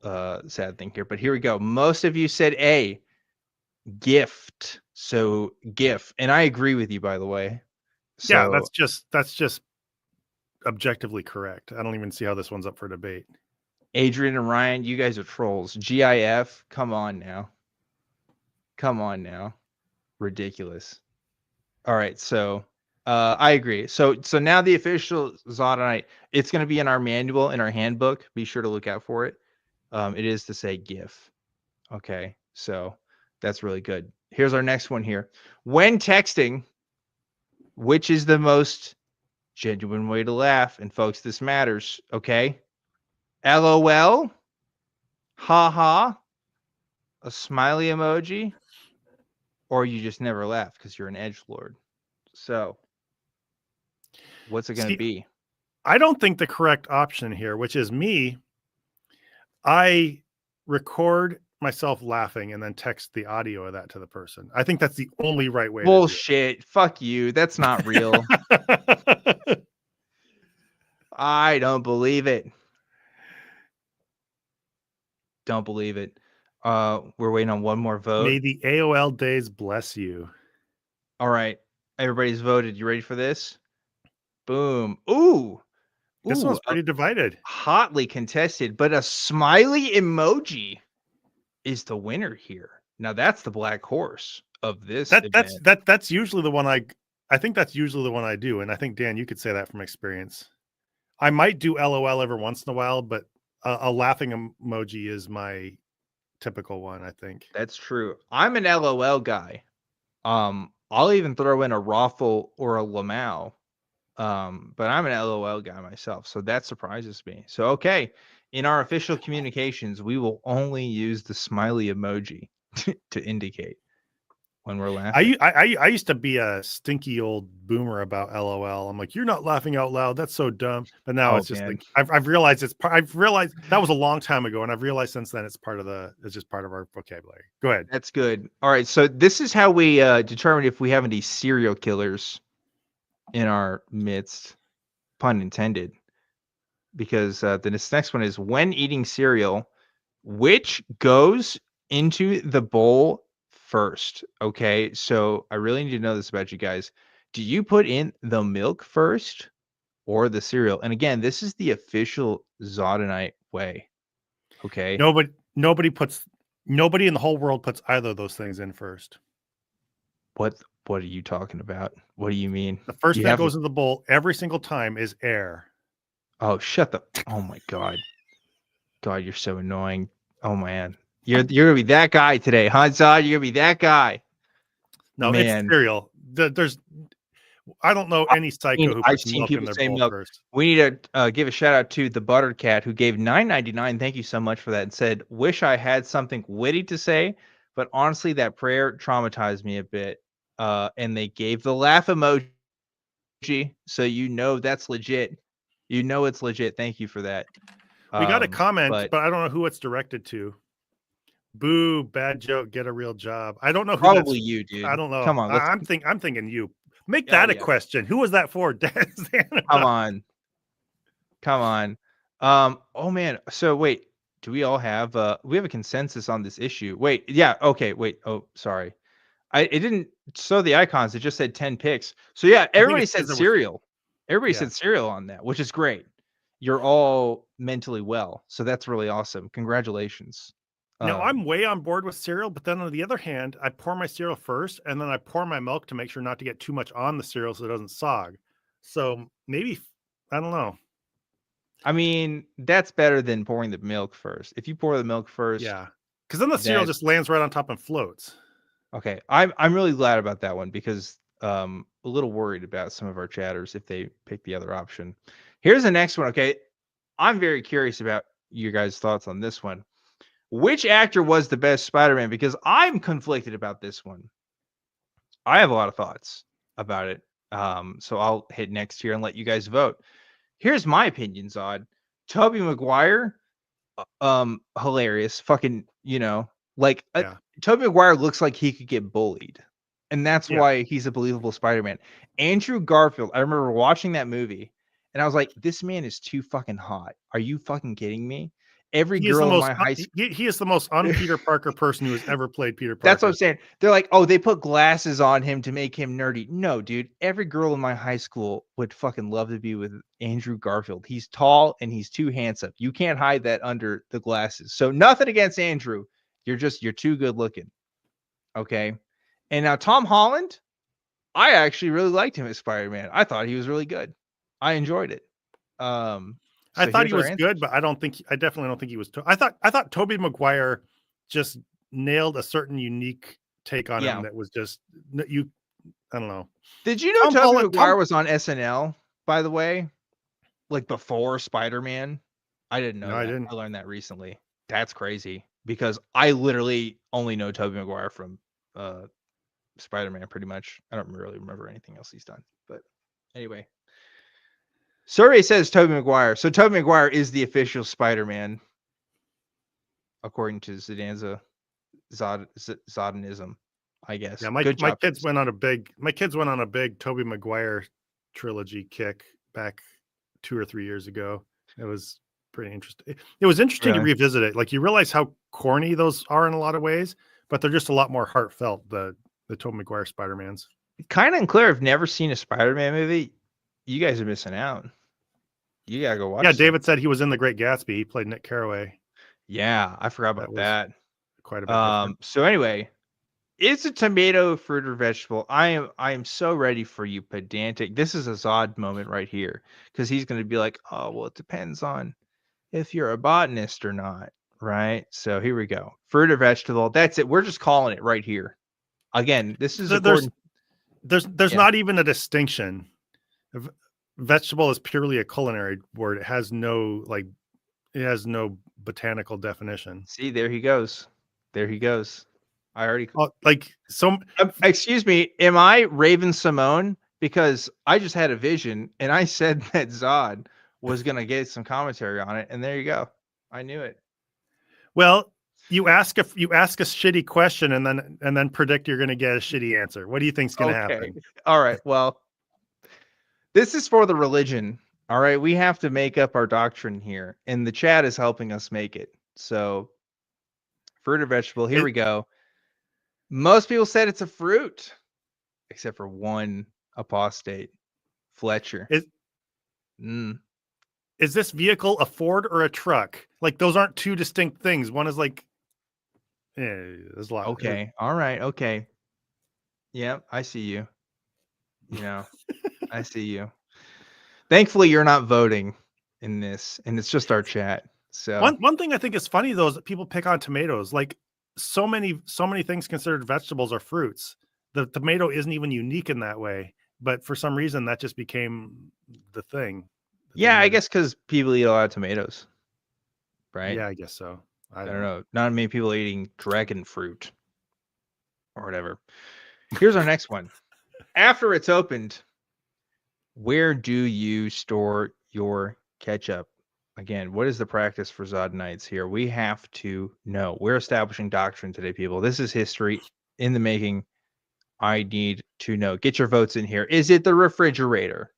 sad thing here. But here we go. Most of you said A, gift. So GIF. And I agree with you, by the way. So, yeah, that's just objectively correct. I don't even see how this one's up for debate. Adrian and Ryan, you guys are trolls. GIF, come on now. Come on now. Ridiculous. All right, so I agree. So now the official Zodonite, it's going to be in our manual, in our handbook. Be sure to look out for it. It is to say GIF. Okay, so that's really good. Here's our next one here. When texting, which is the most genuine way to laugh? And folks, this matters, okay? LOL, haha, a smiley emoji, or you just never laugh because you're an edgelord. So what's it going to be? I don't think the correct option here, which is me, I record myself laughing and then text the audio of that to the person. I think that's the only right way. Bullshit. Fuck you. That's not real. I don't believe it. Don't believe it. We're waiting on one more vote. May the AOL days bless you. All right. Everybody's voted. You ready for this? Boom. Ooh. This one's pretty divided. Hotly contested, but a smiley emoji is the winner here. Now that's the black horse of this. That's usually the one I think that's usually the one I do. And I think, Dan, you could say that from experience. I might do LOL every once in a while, but a laughing emoji is my typical one, I think. That's true. I'm an LOL guy. I'll even throw in a Raffle or a Lamau. But I'm an LOL guy myself, so that surprises me. So okay, in our official communications, we will only use the smiley emoji to indicate when we're laughing. I used to be a stinky old boomer about LOL. I'm like, you're not laughing out loud. That's so dumb. But now Oh, it's just man. like I've realized I've realized that was a long time ago, and I've realized since then it's just part of our vocabulary. Go ahead. That's good. All right, so this is how we determine if we have any serial killers in our midst, pun intended. Because this next one is when eating cereal, which goes into the bowl first? Okay, so I really need to know this about you guys. Do you put in the milk first or the cereal? And again, this is the official Zodonite way. Okay. Nobody in the whole world puts either of those things in first. What are you talking about? What do you mean? The first You thing that have goes in the bowl every single time is air. Oh, shut the oh my god. God, you're so annoying. Oh man. You're gonna be that guy today, huh, Zod? You're gonna be that guy. No, Man. it's cereal. I don't know any psycho who I've puts seen milk in people their say bowl milk. first. We need to give a shout out to the Buttered Cat who gave $9.99. Thank you so much for that. And said, "Wish I had something witty to say, but honestly, that prayer traumatized me a bit." And they gave the laugh emoji, so you know that's legit. You know it's legit. Thank you for that. We got a comment, but but I don't know who it's directed to. Boo, bad joke, get a real job. I don't know who probably that's. you, dude. I don't know. Come on, I'm thinking you. Make Oh, that a yeah. question. Who was that for? Come on. Come on. Oh man. So wait, do we all have we have a consensus on this issue? Wait, yeah, okay, wait. Oh, sorry. It didn't show the icons, it just said 10 picks. So yeah, everybody said cereal. Everybody said cereal on that, which is great. You're all mentally well. So that's really awesome. Congratulations. No, I'm way on board with cereal, but then on the other hand, I pour my cereal first and then I pour my milk to make sure not to get too much on the cereal so it doesn't sog. So maybe, I don't know. I mean, that's better than pouring the milk first. If you pour the milk first. Yeah. Because then the cereal just lands right on top and floats. Okay. I'm really glad about that one because a little worried about some of our chatters if they pick the other option. Here's the next one. Okay. I'm very curious about your guys' thoughts on this one. Which actor was the best Spider-Man? Because I'm conflicted about this one. I have a lot of thoughts about it. So I'll hit next here and let you guys vote. Here's my opinion, Zod. Tobey Maguire, hilarious. Fucking, like Tobey Maguire looks like he could get bullied. And that's why he's a believable Spider-Man. Andrew Garfield, I remember watching that movie and I was like, this man is too fucking hot. Are you fucking kidding me? Every girl in my high school. He is the most un-Peter Parker person who has ever played Peter Parker. That's what I'm saying. They're like, oh, they put glasses on him to make him nerdy. No, dude. Every girl in my high school would fucking love to be with Andrew Garfield. He's tall and he's too handsome. You can't hide that under the glasses. So nothing against Andrew. You're too good looking. Okay. And now Tom Holland, I actually really liked him as Spider-Man. I thought he was really good. I enjoyed it. I thought he was good, but I definitely don't think he was. I thought Tobey Maguire just nailed a certain unique take on him that was just I don't know. Did you know Tobey Maguire was on SNL, by the way? Like before Spider-Man? I didn't know that. I didn't. I learned that recently. That's crazy because I literally only know Tobey Maguire from Spider-Man pretty much. I don't really remember anything else he's done. But anyway. Survey says Tobey Maguire. So Tobey Maguire is the official Spider-Man, according to Zodanism, I guess. Yeah, my kids went on a big Tobey Maguire trilogy kick back 2 or 3 years ago. It was pretty interesting. It was interesting to revisit it. Like you realize how corny those are in a lot of ways, but they're just a lot more heartfelt. The Tobey Maguire Spider-Mans. Kind of unclear. I've never seen a Spider-Man movie. You guys are missing out. You gotta go watch. Yeah, David said he was in The Great Gatsby. He played Nick Carraway. Yeah, I forgot about that. Quite a bit. So anyway, it's a tomato, fruit, or vegetable. I am so ready for you, pedantic. This is a Zod moment right here because he's gonna be like, oh well, it depends on if you're a botanist or not, right? So here we go. Fruit or vegetable. That's it. We're just calling it right here. Again, this is according. There's Yeah. not even a distinction. Vegetable is purely a culinary word. It has no botanical definition. See, there he goes. There he goes. I already. Excuse me. Am I Raven Simone? Because I just had a vision and I said that Zod was going to get some commentary on it. And there you go. I knew it. Well, you ask a shitty question and then predict you're going to get a shitty answer. What do you think's going to happen? All right. Well, this is for the religion. All right. We have to make up our doctrine here. And the chat is helping us make it. So fruit or vegetable. Here we go. Most people said it's a fruit, except for one apostate, Fletcher. Is this vehicle a Ford or a truck? Like, those aren't two distinct things. One is like, there's a lot. Okay. All right. Okay. Yeah, I see you. You know, I see you. Thankfully, you're not voting in this, and it's just our chat. So one thing I think is funny though is that people pick on tomatoes. Like, so many things considered vegetables are fruits. The tomato isn't even unique in that way, but for some reason that just became the thing. Yeah, I guess because people eat a lot of tomatoes, right? Yeah, I guess so. I don't know. Not many people eating dragon fruit or whatever. Here's our next one. After it's opened, where do you store your ketchup? Again, what is the practice for Zod Knights here? We have to know. We're establishing doctrine today, people. This is history in the making. I need to know. Get your votes in here. Is it the refrigerator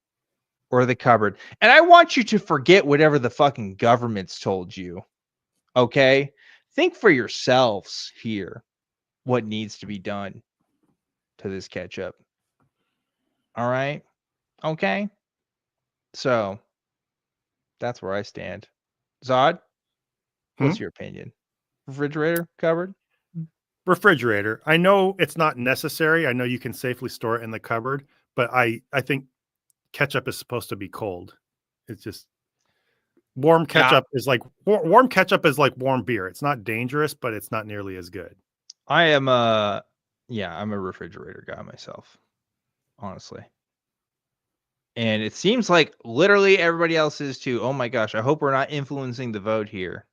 or the cupboard? And I want you to forget whatever the fucking government's told you. Okay? Think for yourselves here what needs to be done to this ketchup. All right? Okay? So that's where I stand. Zod, what's your opinion? Refrigerator, cupboard? Refrigerator. I know it's not necessary. I know you can safely store it in the cupboard, but I think ketchup is supposed to be cold. It's just warm ketchup is like warm beer. It's not dangerous, but it's not nearly as good. I'm a refrigerator guy myself, honestly. And it seems like literally everybody else is too. Oh my gosh, I hope we're not influencing the vote here,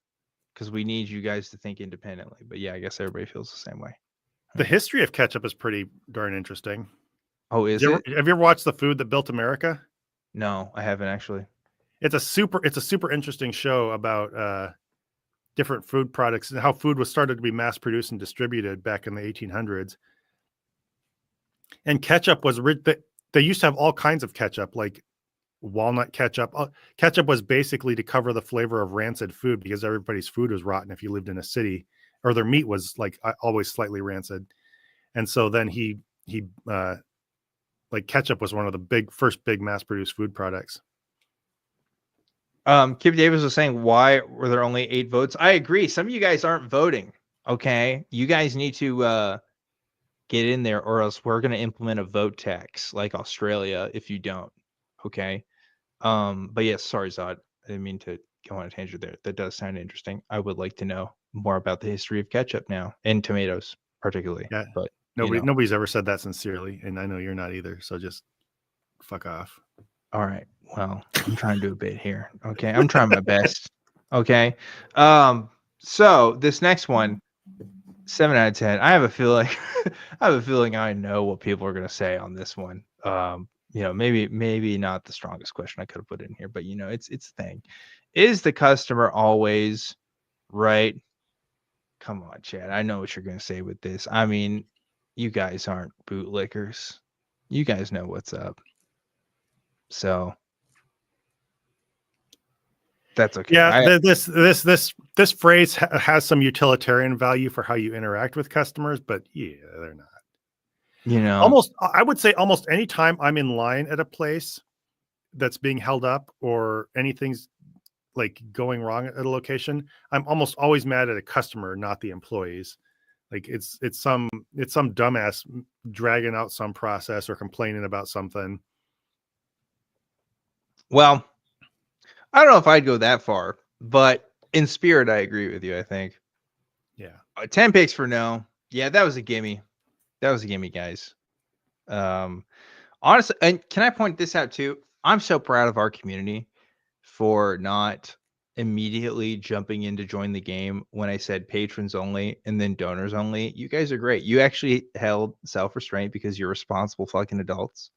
because we need you guys to think independently. But yeah, I guess everybody feels the same way. The history of ketchup is pretty darn interesting. Oh, is it? Have you ever watched The Food That Built America? No, I haven't actually. It's a super interesting show about different food products and how food was started to be mass produced and distributed back in the 1800s. And ketchup was they used to have all kinds of ketchup, like walnut ketchup. Ketchup was basically to cover the flavor of rancid food because everybody's food was rotten if you lived in a city, or their meat was like always slightly rancid. And so then he like ketchup was one of the first big mass produced food products. Kip Davis was saying, why were there only 8 votes? I agree. Some of you guys aren't voting. Okay. You guys need to get in there, or else we're going to implement a vote tax like Australia if you don't. Okay. But yes, sorry, Zod. I didn't mean to go on a tangent there. That does sound interesting. I would like to know more about the history of ketchup now, and tomatoes particularly. Yeah. But nobody's ever said that sincerely, and I know you're not either. So just fuck off. All right. Well, I'm trying to do a bit here. Okay. I'm trying my best. Okay. So this next one, 7 out of 10. I have a feeling I know what people are going to say on this one. Maybe not the strongest question I could have put in here, but it's a thing. Is the customer always right? Come on, Chad. I know what you're going to say with this. I mean, you guys aren't bootlickers. You guys know what's up. So that's okay. Yeah, this phrase has some utilitarian value for how you interact with customers, but yeah, they're not. I would say almost any time I'm in line at a place that's being held up or anything's like going wrong at a location, I'm almost always mad at a customer, not the employees. Like it's some dumbass dragging out some process or complaining about something. Well, I don't know if I'd go that far. But in spirit, I agree with you, I think. Yeah. 10 picks for no. Yeah, that was a gimme. That was a gimme, guys. Honestly, and can I point this out too? I'm so proud of our community for not immediately jumping in to join the game when I said patrons only and then donors only. You guys are great. You actually held self-restraint because you're responsible fucking adults.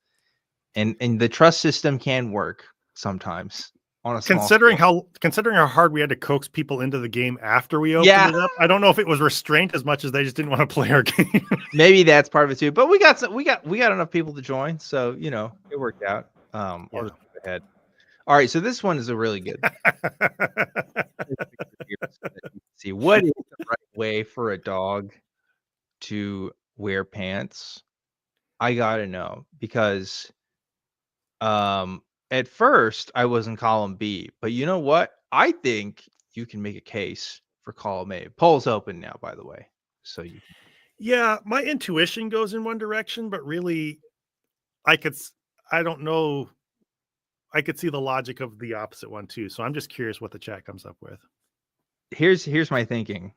And the trust system can work sometimes on a small Considering scale. how hard we had to coax people into the game after we opened Yeah. it up, I don't know if it was restraint as much as they just didn't want to play our game. Maybe that's part of it too. But we got enough people to join, so it worked out. I'll Yeah. just move ahead. All right, so this one is a really good see. What is the right way for a dog to wear pants? I gotta know because at first I was in column B, but you know what? I think you can make a case for column A. Poll's open now, by the way. So you can Yeah, my intuition goes in one direction, but really I don't know. I could see the logic of the opposite one too. So I'm just curious what the chat comes up with. here's my thinking.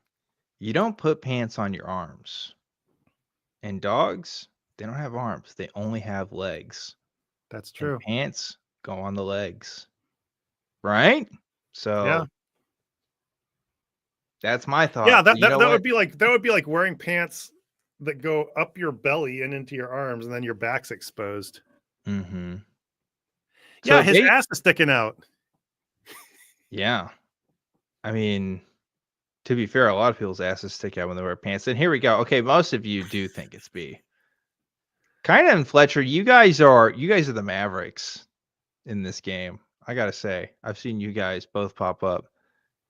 You don't put pants on your arms. And dogs, they don't have arms. They only have legs. That's And true. pants go on the legs. Right? So Yeah. that's my thought. Yeah, But you know that what? would be like wearing pants that go up your belly and into your arms, and then your back's exposed. Mm-hmm. Yeah, So his ass is sticking out. yeah. I mean, to be fair, a lot of people's asses stick out when they wear pants. And here we go. Okay, most of you do think it's B. Kind of and Fletcher, you guys are the Mavericks in this game. I gotta say, I've seen you guys both pop up,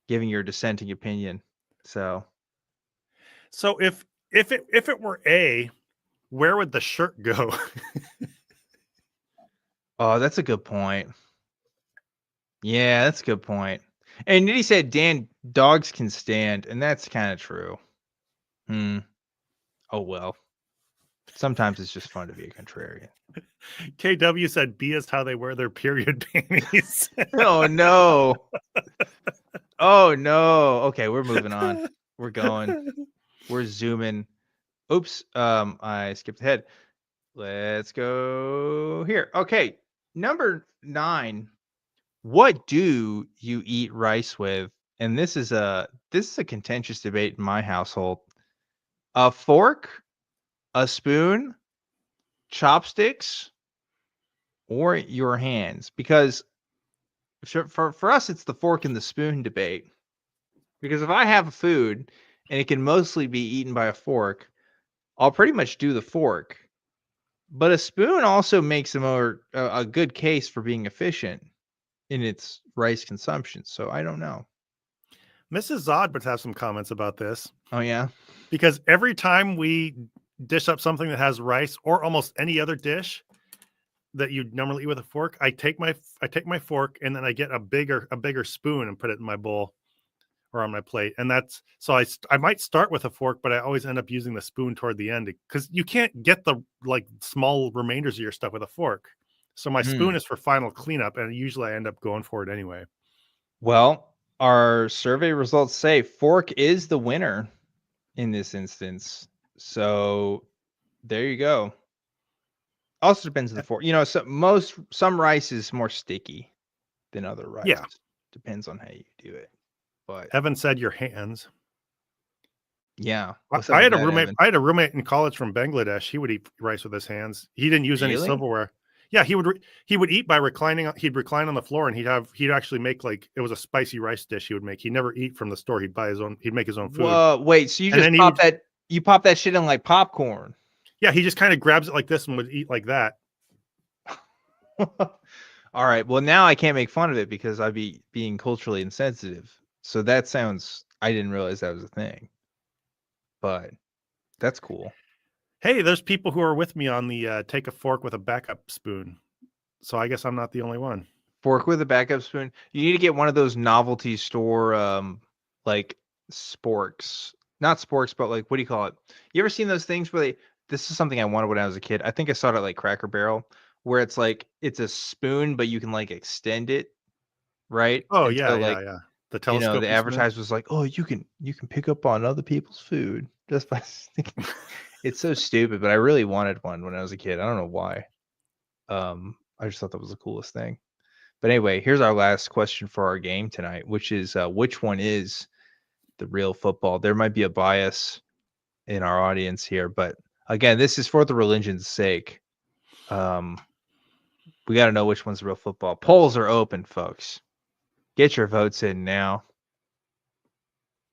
giving your dissenting opinion. So if it were A, where would the shirt go? oh, that's a good point. Yeah, that's a good point. And then he said, Dan, dogs can stand, and that's kind of true. Oh well. Sometimes it's just fun to be a contrarian. KW said B is how they wear their period panties. Oh no. Oh no. Okay, we're moving on. We're going. We're zooming. Oops. I skipped ahead. Let's go here. Okay. Number 9. What do you eat rice with? And this is a contentious debate in my household. A fork, a spoon, chopsticks, or your hands? Because for us, it's the fork and the spoon debate. Because if I have a food and it can mostly be eaten by a fork, I'll pretty much do the fork. But a spoon also makes a good case for being efficient in its rice consumption. So I don't know. Mrs. Zod would have some comments about this. Oh yeah, because every time we dish up something that has rice or almost any other dish that you normally eat with a fork, I take my fork and then I get a bigger spoon and put it in my bowl or on my plate. And that's so I might start with a fork, but I always end up using the spoon toward the end because you can't get the like small remainders of your stuff with a fork. So my spoon is for final cleanup, and usually I end up going for it anyway. Well, our survey results say fork is the winner in this instance. So there you go. Also depends on the fork. Some rice is more sticky than other rice. Yeah. Depends on how you do it. But Evan said your hands. Yeah. I had a roommate. Evan? I had a roommate in college from Bangladesh. He would eat rice with his hands. He didn't use any silverware. Yeah, he would eat by reclining. He'd recline on the floor, and he'd actually make like it was a spicy rice dish he would make. He'd never eat from the store. He'd buy his own. He'd make his own food. Wait, so you just pop that? You pop that shit in like popcorn? Yeah, he just kind of grabs it like this and would eat like that. All right. Well, now I can't make fun of it because I'd be being culturally insensitive. So that sounds. I didn't realize that was a thing. But that's cool. Hey, there's people who are with me on the take a fork with a backup spoon. So I guess I'm not the only one. Fork with a backup spoon. You need to get one of those novelty store like sporks. Not sporks, but like what do you call it? You ever seen those things where this is something I wanted when I was a kid. I think I saw it at like Cracker Barrel, where it's like it's a spoon, but you can like extend it, right? Oh, and yeah, so, yeah. The telescope. The advertiser was like, "Oh, you can pick up on other people's food just by." It's so stupid, but I really wanted one when I was a kid. I don't know why. I just thought that was the coolest thing. But anyway, here's our last question for our game tonight, which is which one is the real football? There might be a bias in our audience here, but again, this is for the religion's sake. We got to know which one's real football. Polls are open, folks. Get your votes in now,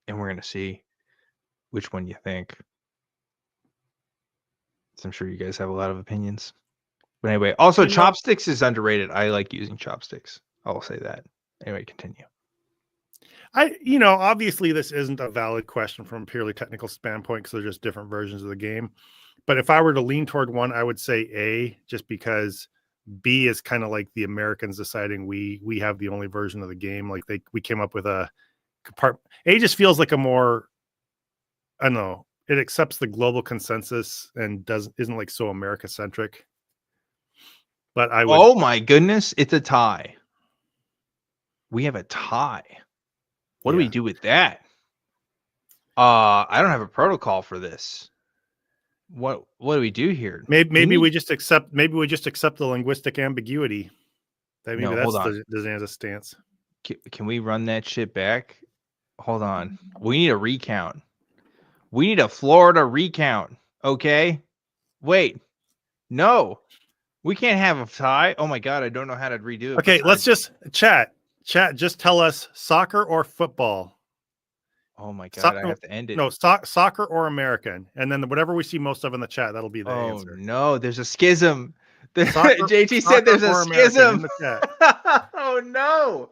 and we're going to see which one you think. So I'm sure you guys have a lot of opinions. But anyway, also chopsticks is underrated. I like using chopsticks. I'll say that. Anyway, continue. Obviously this isn't a valid question from a purely technical standpoint because they're just different versions of the game. But if I were to lean toward one, I would say A, just because B is kind of like the Americans deciding we have the only version of the game. Like we came up with a compartment. A just feels like a more, I don't know, it accepts the global consensus and isn't like so America centric. But I would. Oh my goodness, it's a tie. We have a tie. What do we do with that? I don't have a protocol for this. What do we do here? Maybe we just accept the linguistic ambiguity. That's the Zanza stance. Can we run that shit back? Hold on. We need a recount. We need a Florida recount. Okay. Wait. No. We can't have a tie. Oh my God, I don't know how to redo it. Okay, let's just chat. Just tell us soccer or football. Oh my God, I have to end it. No, soccer or American. And then whatever we see most of in the chat, that'll be the answer. Oh no, there's a schism. JT said there's a schism. In the chat. Oh no.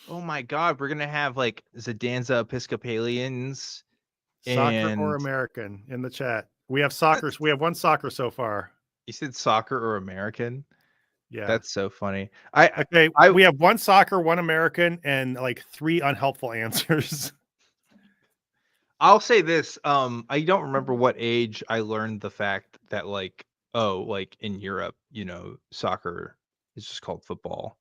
Oh my God, we're going to have like Zadanza Episcopalians. Soccer or American in the chat. We have soccer. We have one soccer so far. You said soccer or American? Yeah. That's so funny. We have one soccer, one American, and like 3 unhelpful answers. I'll say this. I don't remember what age I learned the fact that like in Europe, soccer is just called football,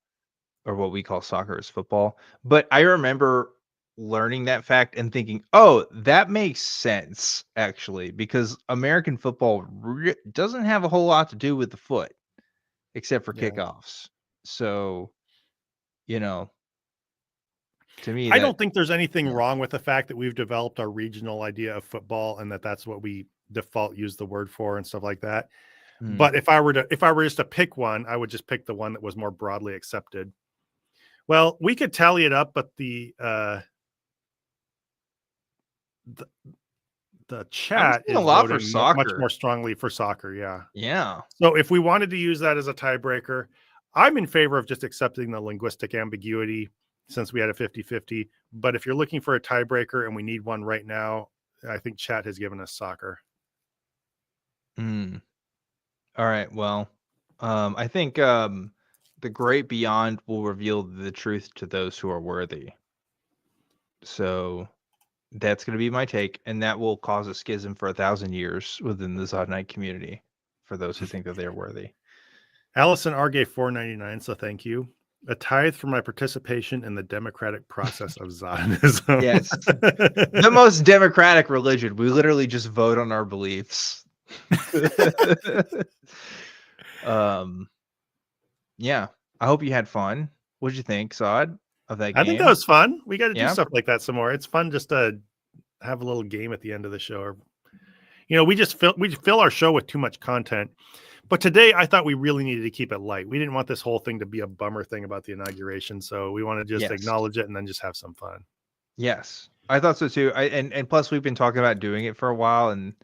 or what we call soccer is football. But I remember learning that fact and thinking, oh, that makes sense actually, because American football doesn't have a whole lot to do with the foot except for kickoffs. So, to me, I don't think there's anything wrong with the fact that we've developed our regional idea of football and that's what we default use the word for and stuff like that. But if I were just to pick one, I would just pick the one that was more broadly accepted. Well, we could tally it up, but the chat is a lot for voting soccer. Much more strongly for soccer. Yeah. So if we wanted to use that as a tiebreaker, I'm in favor of just accepting the linguistic ambiguity since we had a 50-50. But if you're looking for a tiebreaker and we need one right now, I think chat has given us soccer. All right. Well, I think the great beyond will reveal the truth to those who are worthy. So that's going to be my take, and that will cause a schism for 1,000 years within the Zodnite community for those who think that they're worthy. Allison R gave $4.99, so thank you. A tithe for my participation in the democratic process of Zionism. Yes. The most democratic religion. We literally just vote on our beliefs. Yeah. I hope you had fun. What did you think, Zod, of that game? I think that was fun. We got to do stuff like that some more. It's fun just to have a little game at the end of the show. Or, we fill our show with too much content. But today, I thought we really needed to keep it light. We didn't want this whole thing to be a bummer thing about the inauguration. So we want to just acknowledge it and then just have some fun. Yes, I thought so too. And plus, we've been talking about doing it for a while, and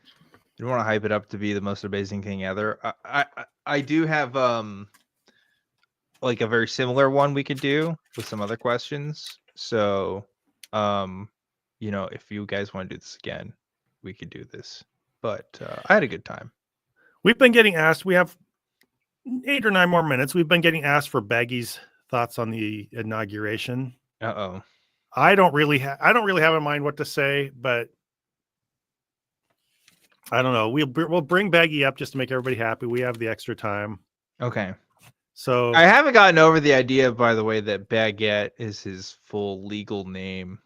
we don't want to hype it up to be the most amazing thing ever. I do have like a very similar one we could do with some other questions. So, if you guys want to do this again, we could do this. But I had a good time. We've been getting asked, we have 8 or 9 more minutes. We've been getting asked for Baggie's thoughts on the inauguration. I don't really have in mind what to say, but I don't know. We'll bring Baggie up just to make everybody happy. We have the extra time. Okay. So I haven't gotten over the idea, by the way, that Baguette is his full legal name,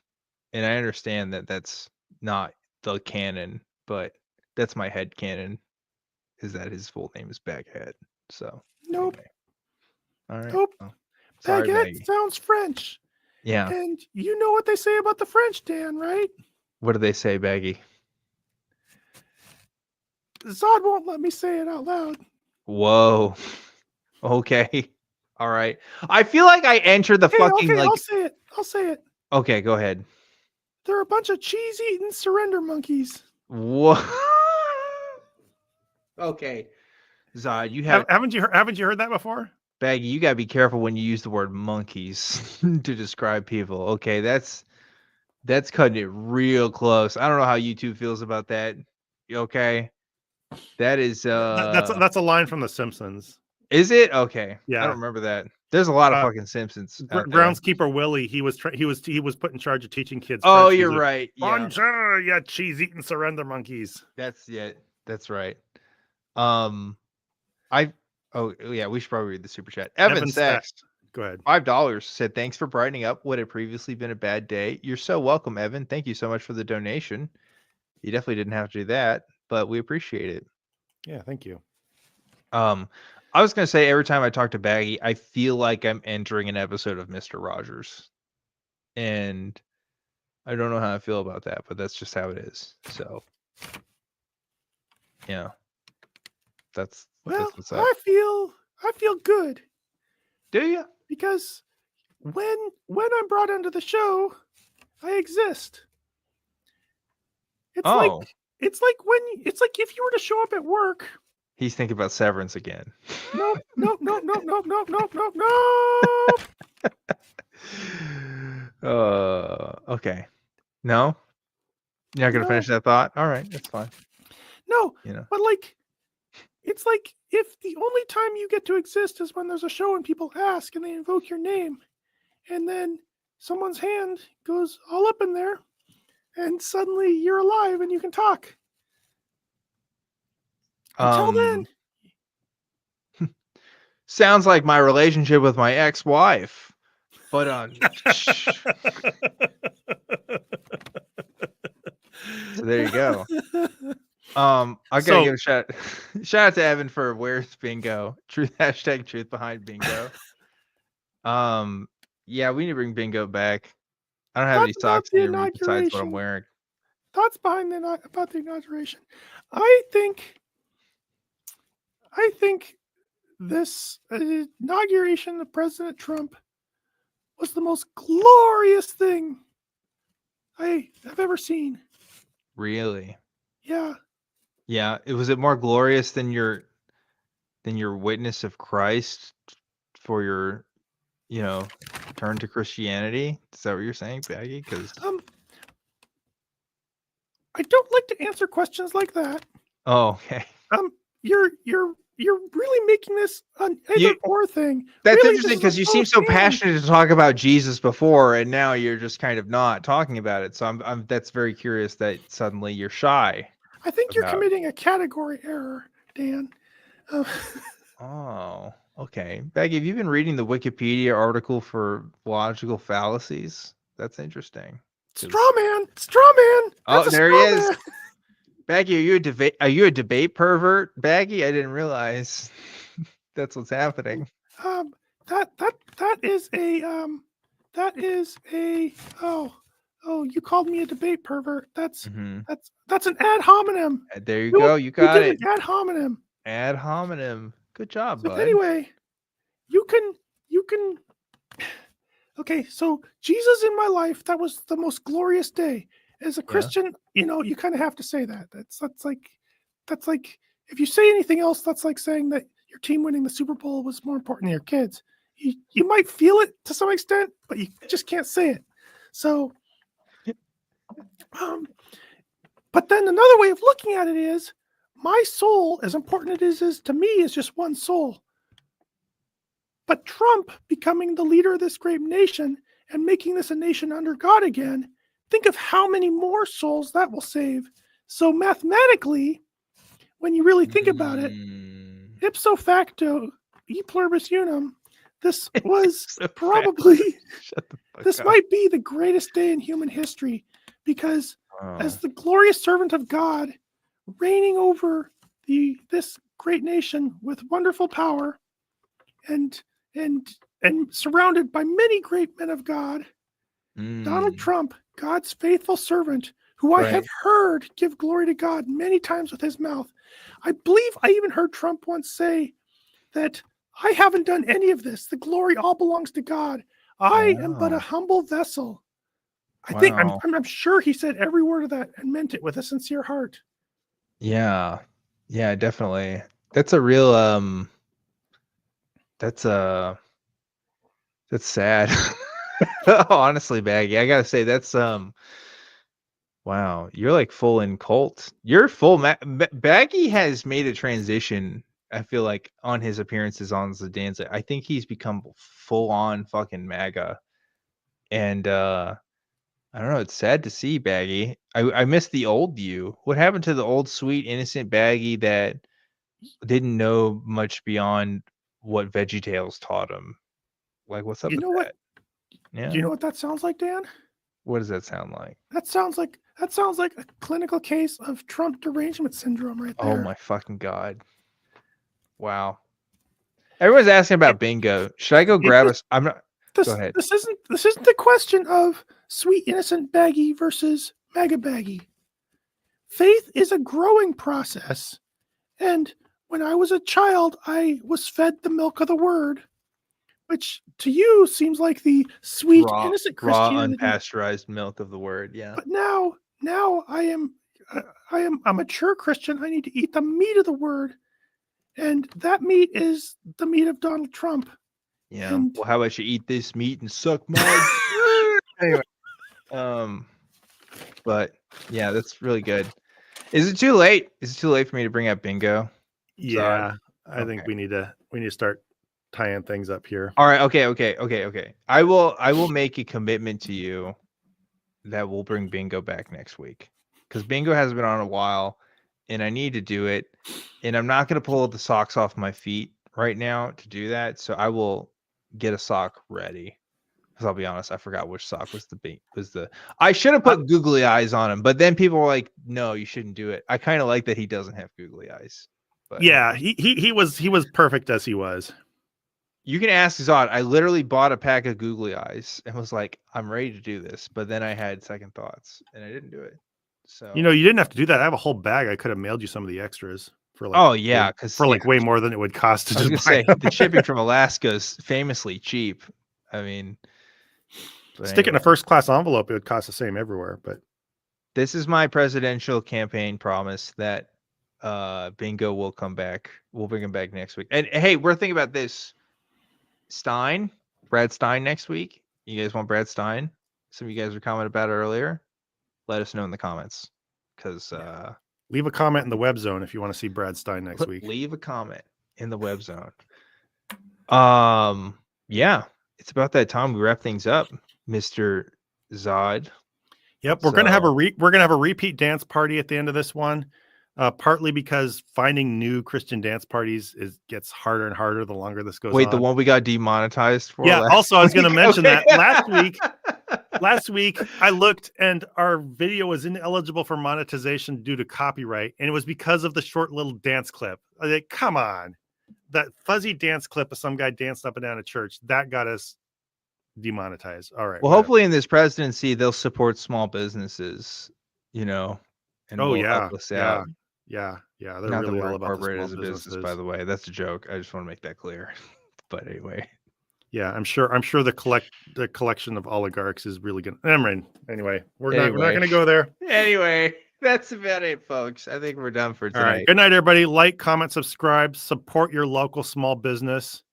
and I understand that that's not the canon, but that's my head canon. Is that his full name is Baguette? So nope, anyway. All right. nope. Well, sorry, Baguette Maggie. sounds French. Yeah. And you know what they say about the French, Dan, right? What do they say, Baggie? Zod won't let me say it out loud. Whoa. Okay. All right. I feel like I entered the fucking okay, like. I'll say it. Okay, go ahead. They're a bunch of cheese-eating surrender monkeys. What? Okay, Zod, you Haven't you heard that before? Baggy, you gotta be careful when you use the word monkeys to describe people. Okay, that's cutting it real close. I don't know how YouTube feels about that. Okay, that is That's a line from The Simpsons. Is it? Okay, Yeah. I don't remember that. There's a lot of fucking Simpsons out there. Groundskeeper Willie, he was put in charge of teaching kids. Oh, French you're music. right. Yeah, Bonjour, you cheese-eating surrender monkeys. that's right. We should probably read the super chat. Evan Sex, go ahead. $5 said, "Thanks for brightening up what had previously been a bad day." You're so welcome, Evan. Thank you so much for the donation. You definitely didn't have to do that, but we appreciate it. Yeah, thank you. I was gonna say, every time I talk to Baggy, I feel like I'm entering an episode of Mr. Rogers, and I don't know how I feel about that, but that's just how it is. So, yeah, that's what's up. I feel good. Do you? Because when I'm brought onto the show, I exist. It's like if you were to show up at work. He's thinking about Severance again. Nope. Okay. No? You're not gonna finish that thought? All right, that's fine. No, You know. but it's like if the only time you get to exist is when there's a show and people ask and they invoke your name, and then someone's hand goes all up in there, and suddenly you're alive and you can talk. Until then. Sounds like my relationship with my ex-wife. But so there you go. I gotta give a shout out to Evan for where's bingo. Truth behind bingo. Yeah, we need to bring bingo back. I don't have any socks in here besides what I'm wearing. Thoughts behind about the inauguration. I think this inauguration of President Trump was the most glorious thing I have ever seen. Really? Yeah. Yeah. Was it more glorious than your witness of Christ for your, turn to Christianity? Is that what you're saying, Baggy? Because I don't like to answer questions like that. Oh, okay. You're really making this an either or thing. That's really, interesting because you seem so passionate to talk about Jesus before, and now you're just kind of not talking about it. So I'm that's very curious that suddenly you're shy. I think you're committing a category error, Dan. Oh, okay. Baggy, have you been reading the Wikipedia article for logical fallacies? That's interesting. Straw man. Oh, there he is. Baggy, are you a debate pervert, Baggy? I didn't realize that's what's happening. That is a you called me a debate pervert. That's an ad hominem. There you go. You got it. Ad hominem. Ad hominem. Good job, bud. Anyway, you can. Okay, so Jesus in my life, that was the most glorious day. As a Christian, you kind of have to say that. That's like if you say anything else, that's like saying that your team winning the Super Bowl was more important than your kids. You might feel it to some extent, but you just can't say it. So, but then another way of looking at it is, my soul, as important as it is to me, is just one soul. But Trump becoming the leader of this great nation and making this a nation under God again, think of how many more souls that will save. So mathematically, when you really think about it, ipso facto, e pluribus unum, this was So probably, Shut the fuck this up. might be the greatest day in human history, because as the glorious servant of God, reigning over this great nation with wonderful power, and surrounded by many great men of God, Donald Trump, God's faithful servant, who I have heard give glory to God many times with his mouth. I believe I even heard Trump once say that I haven't done any of this. The glory all belongs to God. I am but a humble vessel. I think I'm sure he said every word of that and meant it with a sincere heart. Yeah, definitely. That's a real that's sad. Honestly, Baggie, I gotta say that's wow, you're like full in cult. You're full. Baggie has made a transition. I feel like on his appearances on Zidanza, I think he's become full on fucking MAGA, and I don't know. It's sad to see, Baggie. I miss the old you. What happened to the old sweet innocent Baggie that didn't know much beyond what VeggieTales taught him? Like, what's up? You know what? Yeah. Do you know what that sounds like, Dan? What does that sound like? That sounds like a clinical case of Trump derangement syndrome right there. Oh my fucking God. Wow. Everyone's asking about bingo. Should I go grab us? I'm not. Go ahead. This isn't the question of sweet innocent Baggie versus MAGA Baggie. Faith is a growing process. And when I was a child, I was fed the milk of the word, which to you seems like the sweet, innocent Christianity. Raw, unpasteurized milk of the word, yeah. But now I am a mature Christian. I need to eat the meat of the word, and that meat is the meat of Donald Trump. Yeah. Well, how about you eat this meat and suck my anyway. But yeah, that's really good. Is it too late? Is it too late for me to bring up bingo? Yeah, I think we need to start tying things up here. All right. Okay. I will make a commitment to you that we'll bring bingo back next week, because bingo hasn't been on a while, and I need to do it. And I'm not going to pull the socks off my feet right now to do that. So I will get a sock ready. Because I'll be honest, I forgot which sock was the. I should have put googly eyes on him, but then people were like, "No, you shouldn't do it." I kind of like that he doesn't have googly eyes. But yeah, he was perfect as he was. You can ask Zod. I literally bought a pack of googly eyes and was like, "I'm ready to do this," but then I had second thoughts and I didn't do it. So you didn't have to do that. I have a whole bag. I could have mailed you some of the extras for like way more than it would cost to just buy them. The shipping from Alaska is famously cheap. I mean, stick it in a first class envelope, it would cost the same everywhere. But this is my presidential campaign promise that bingo will come back. We'll bring him back next week. And hey, we're thinking about this. Brad Stein next week. You guys want Brad Stein? Some of you guys were commenting about it earlier. Let us know in the comments, because leave a comment in the web zone if you want to see Brad Stein next week. Leave a comment in the web zone. Yeah, it's about that time we wrap things up, Mr. Zod. Yep, we're gonna have a repeat dance party at the end of this one. Partly because finding new Christian dance parties gets harder and harder the longer this goes on. Wait, the one we got demonetized for? Yeah, also I was going to mention that last week I looked and our video was ineligible for monetization due to copyright, and it was because of the short little dance clip. Like, come on. That fuzzy dance clip of some guy dancing up and down a church, that got us demonetized. All right. Well, hopefully in this presidency they'll support small businesses, and help us out. Yeah. They're Not really that we're all about incorporated the as a small business, by the way. That's a joke. I just want to make that clear. But anyway. Yeah, I'm sure the collection of oligarchs is really good. Anyway, we're not going to go there. Anyway, that's about it, folks. I think we're done for tonight. All right. Good night, everybody. Like, comment, subscribe, support your local small business,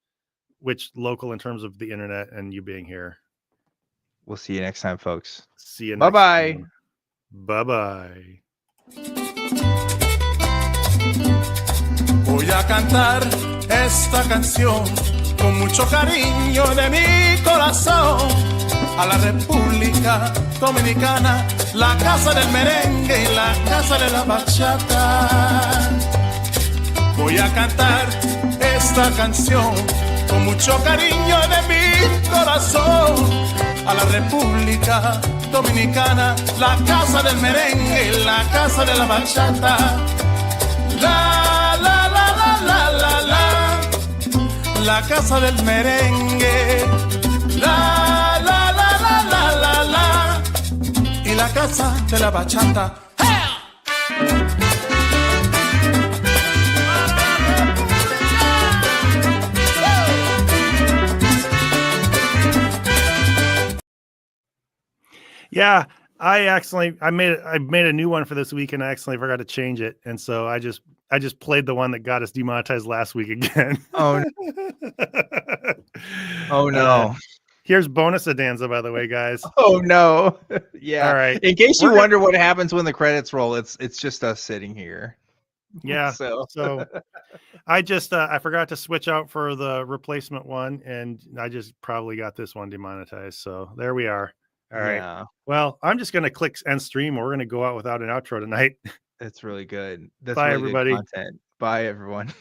which local in terms of the internet and you being here. We'll see you next time, folks. See you. Bye-bye. Bye-bye. Voy a cantar esta canción con mucho cariño de mi corazón a la República Dominicana, la casa del merengue y la casa de la bachata. Voy a cantar esta canción con mucho cariño de mi corazón a la República Dominicana, la casa del merengue, la casa de la bachata. La, la, la, la, la, la, la casa del merengue. La, la, la, la, la, la, la, y la casa de la bachata. Yeah, I made a new one for this week, and I accidentally forgot to change it, and so I just played the one that got us demonetized last week again. Oh, oh no. Here's bonus Adanza, by the way, guys. Oh no. Yeah. All right. In case you wonder what happens when the credits roll, it's just us sitting here. Yeah. So I forgot to switch out for the replacement one, and I just probably got this one demonetized. So there we are. All right. Yeah. Well, I'm just gonna click end stream. We're gonna go out without an outro tonight. That's really good. That's Bye, really everybody. good content. Bye, everyone.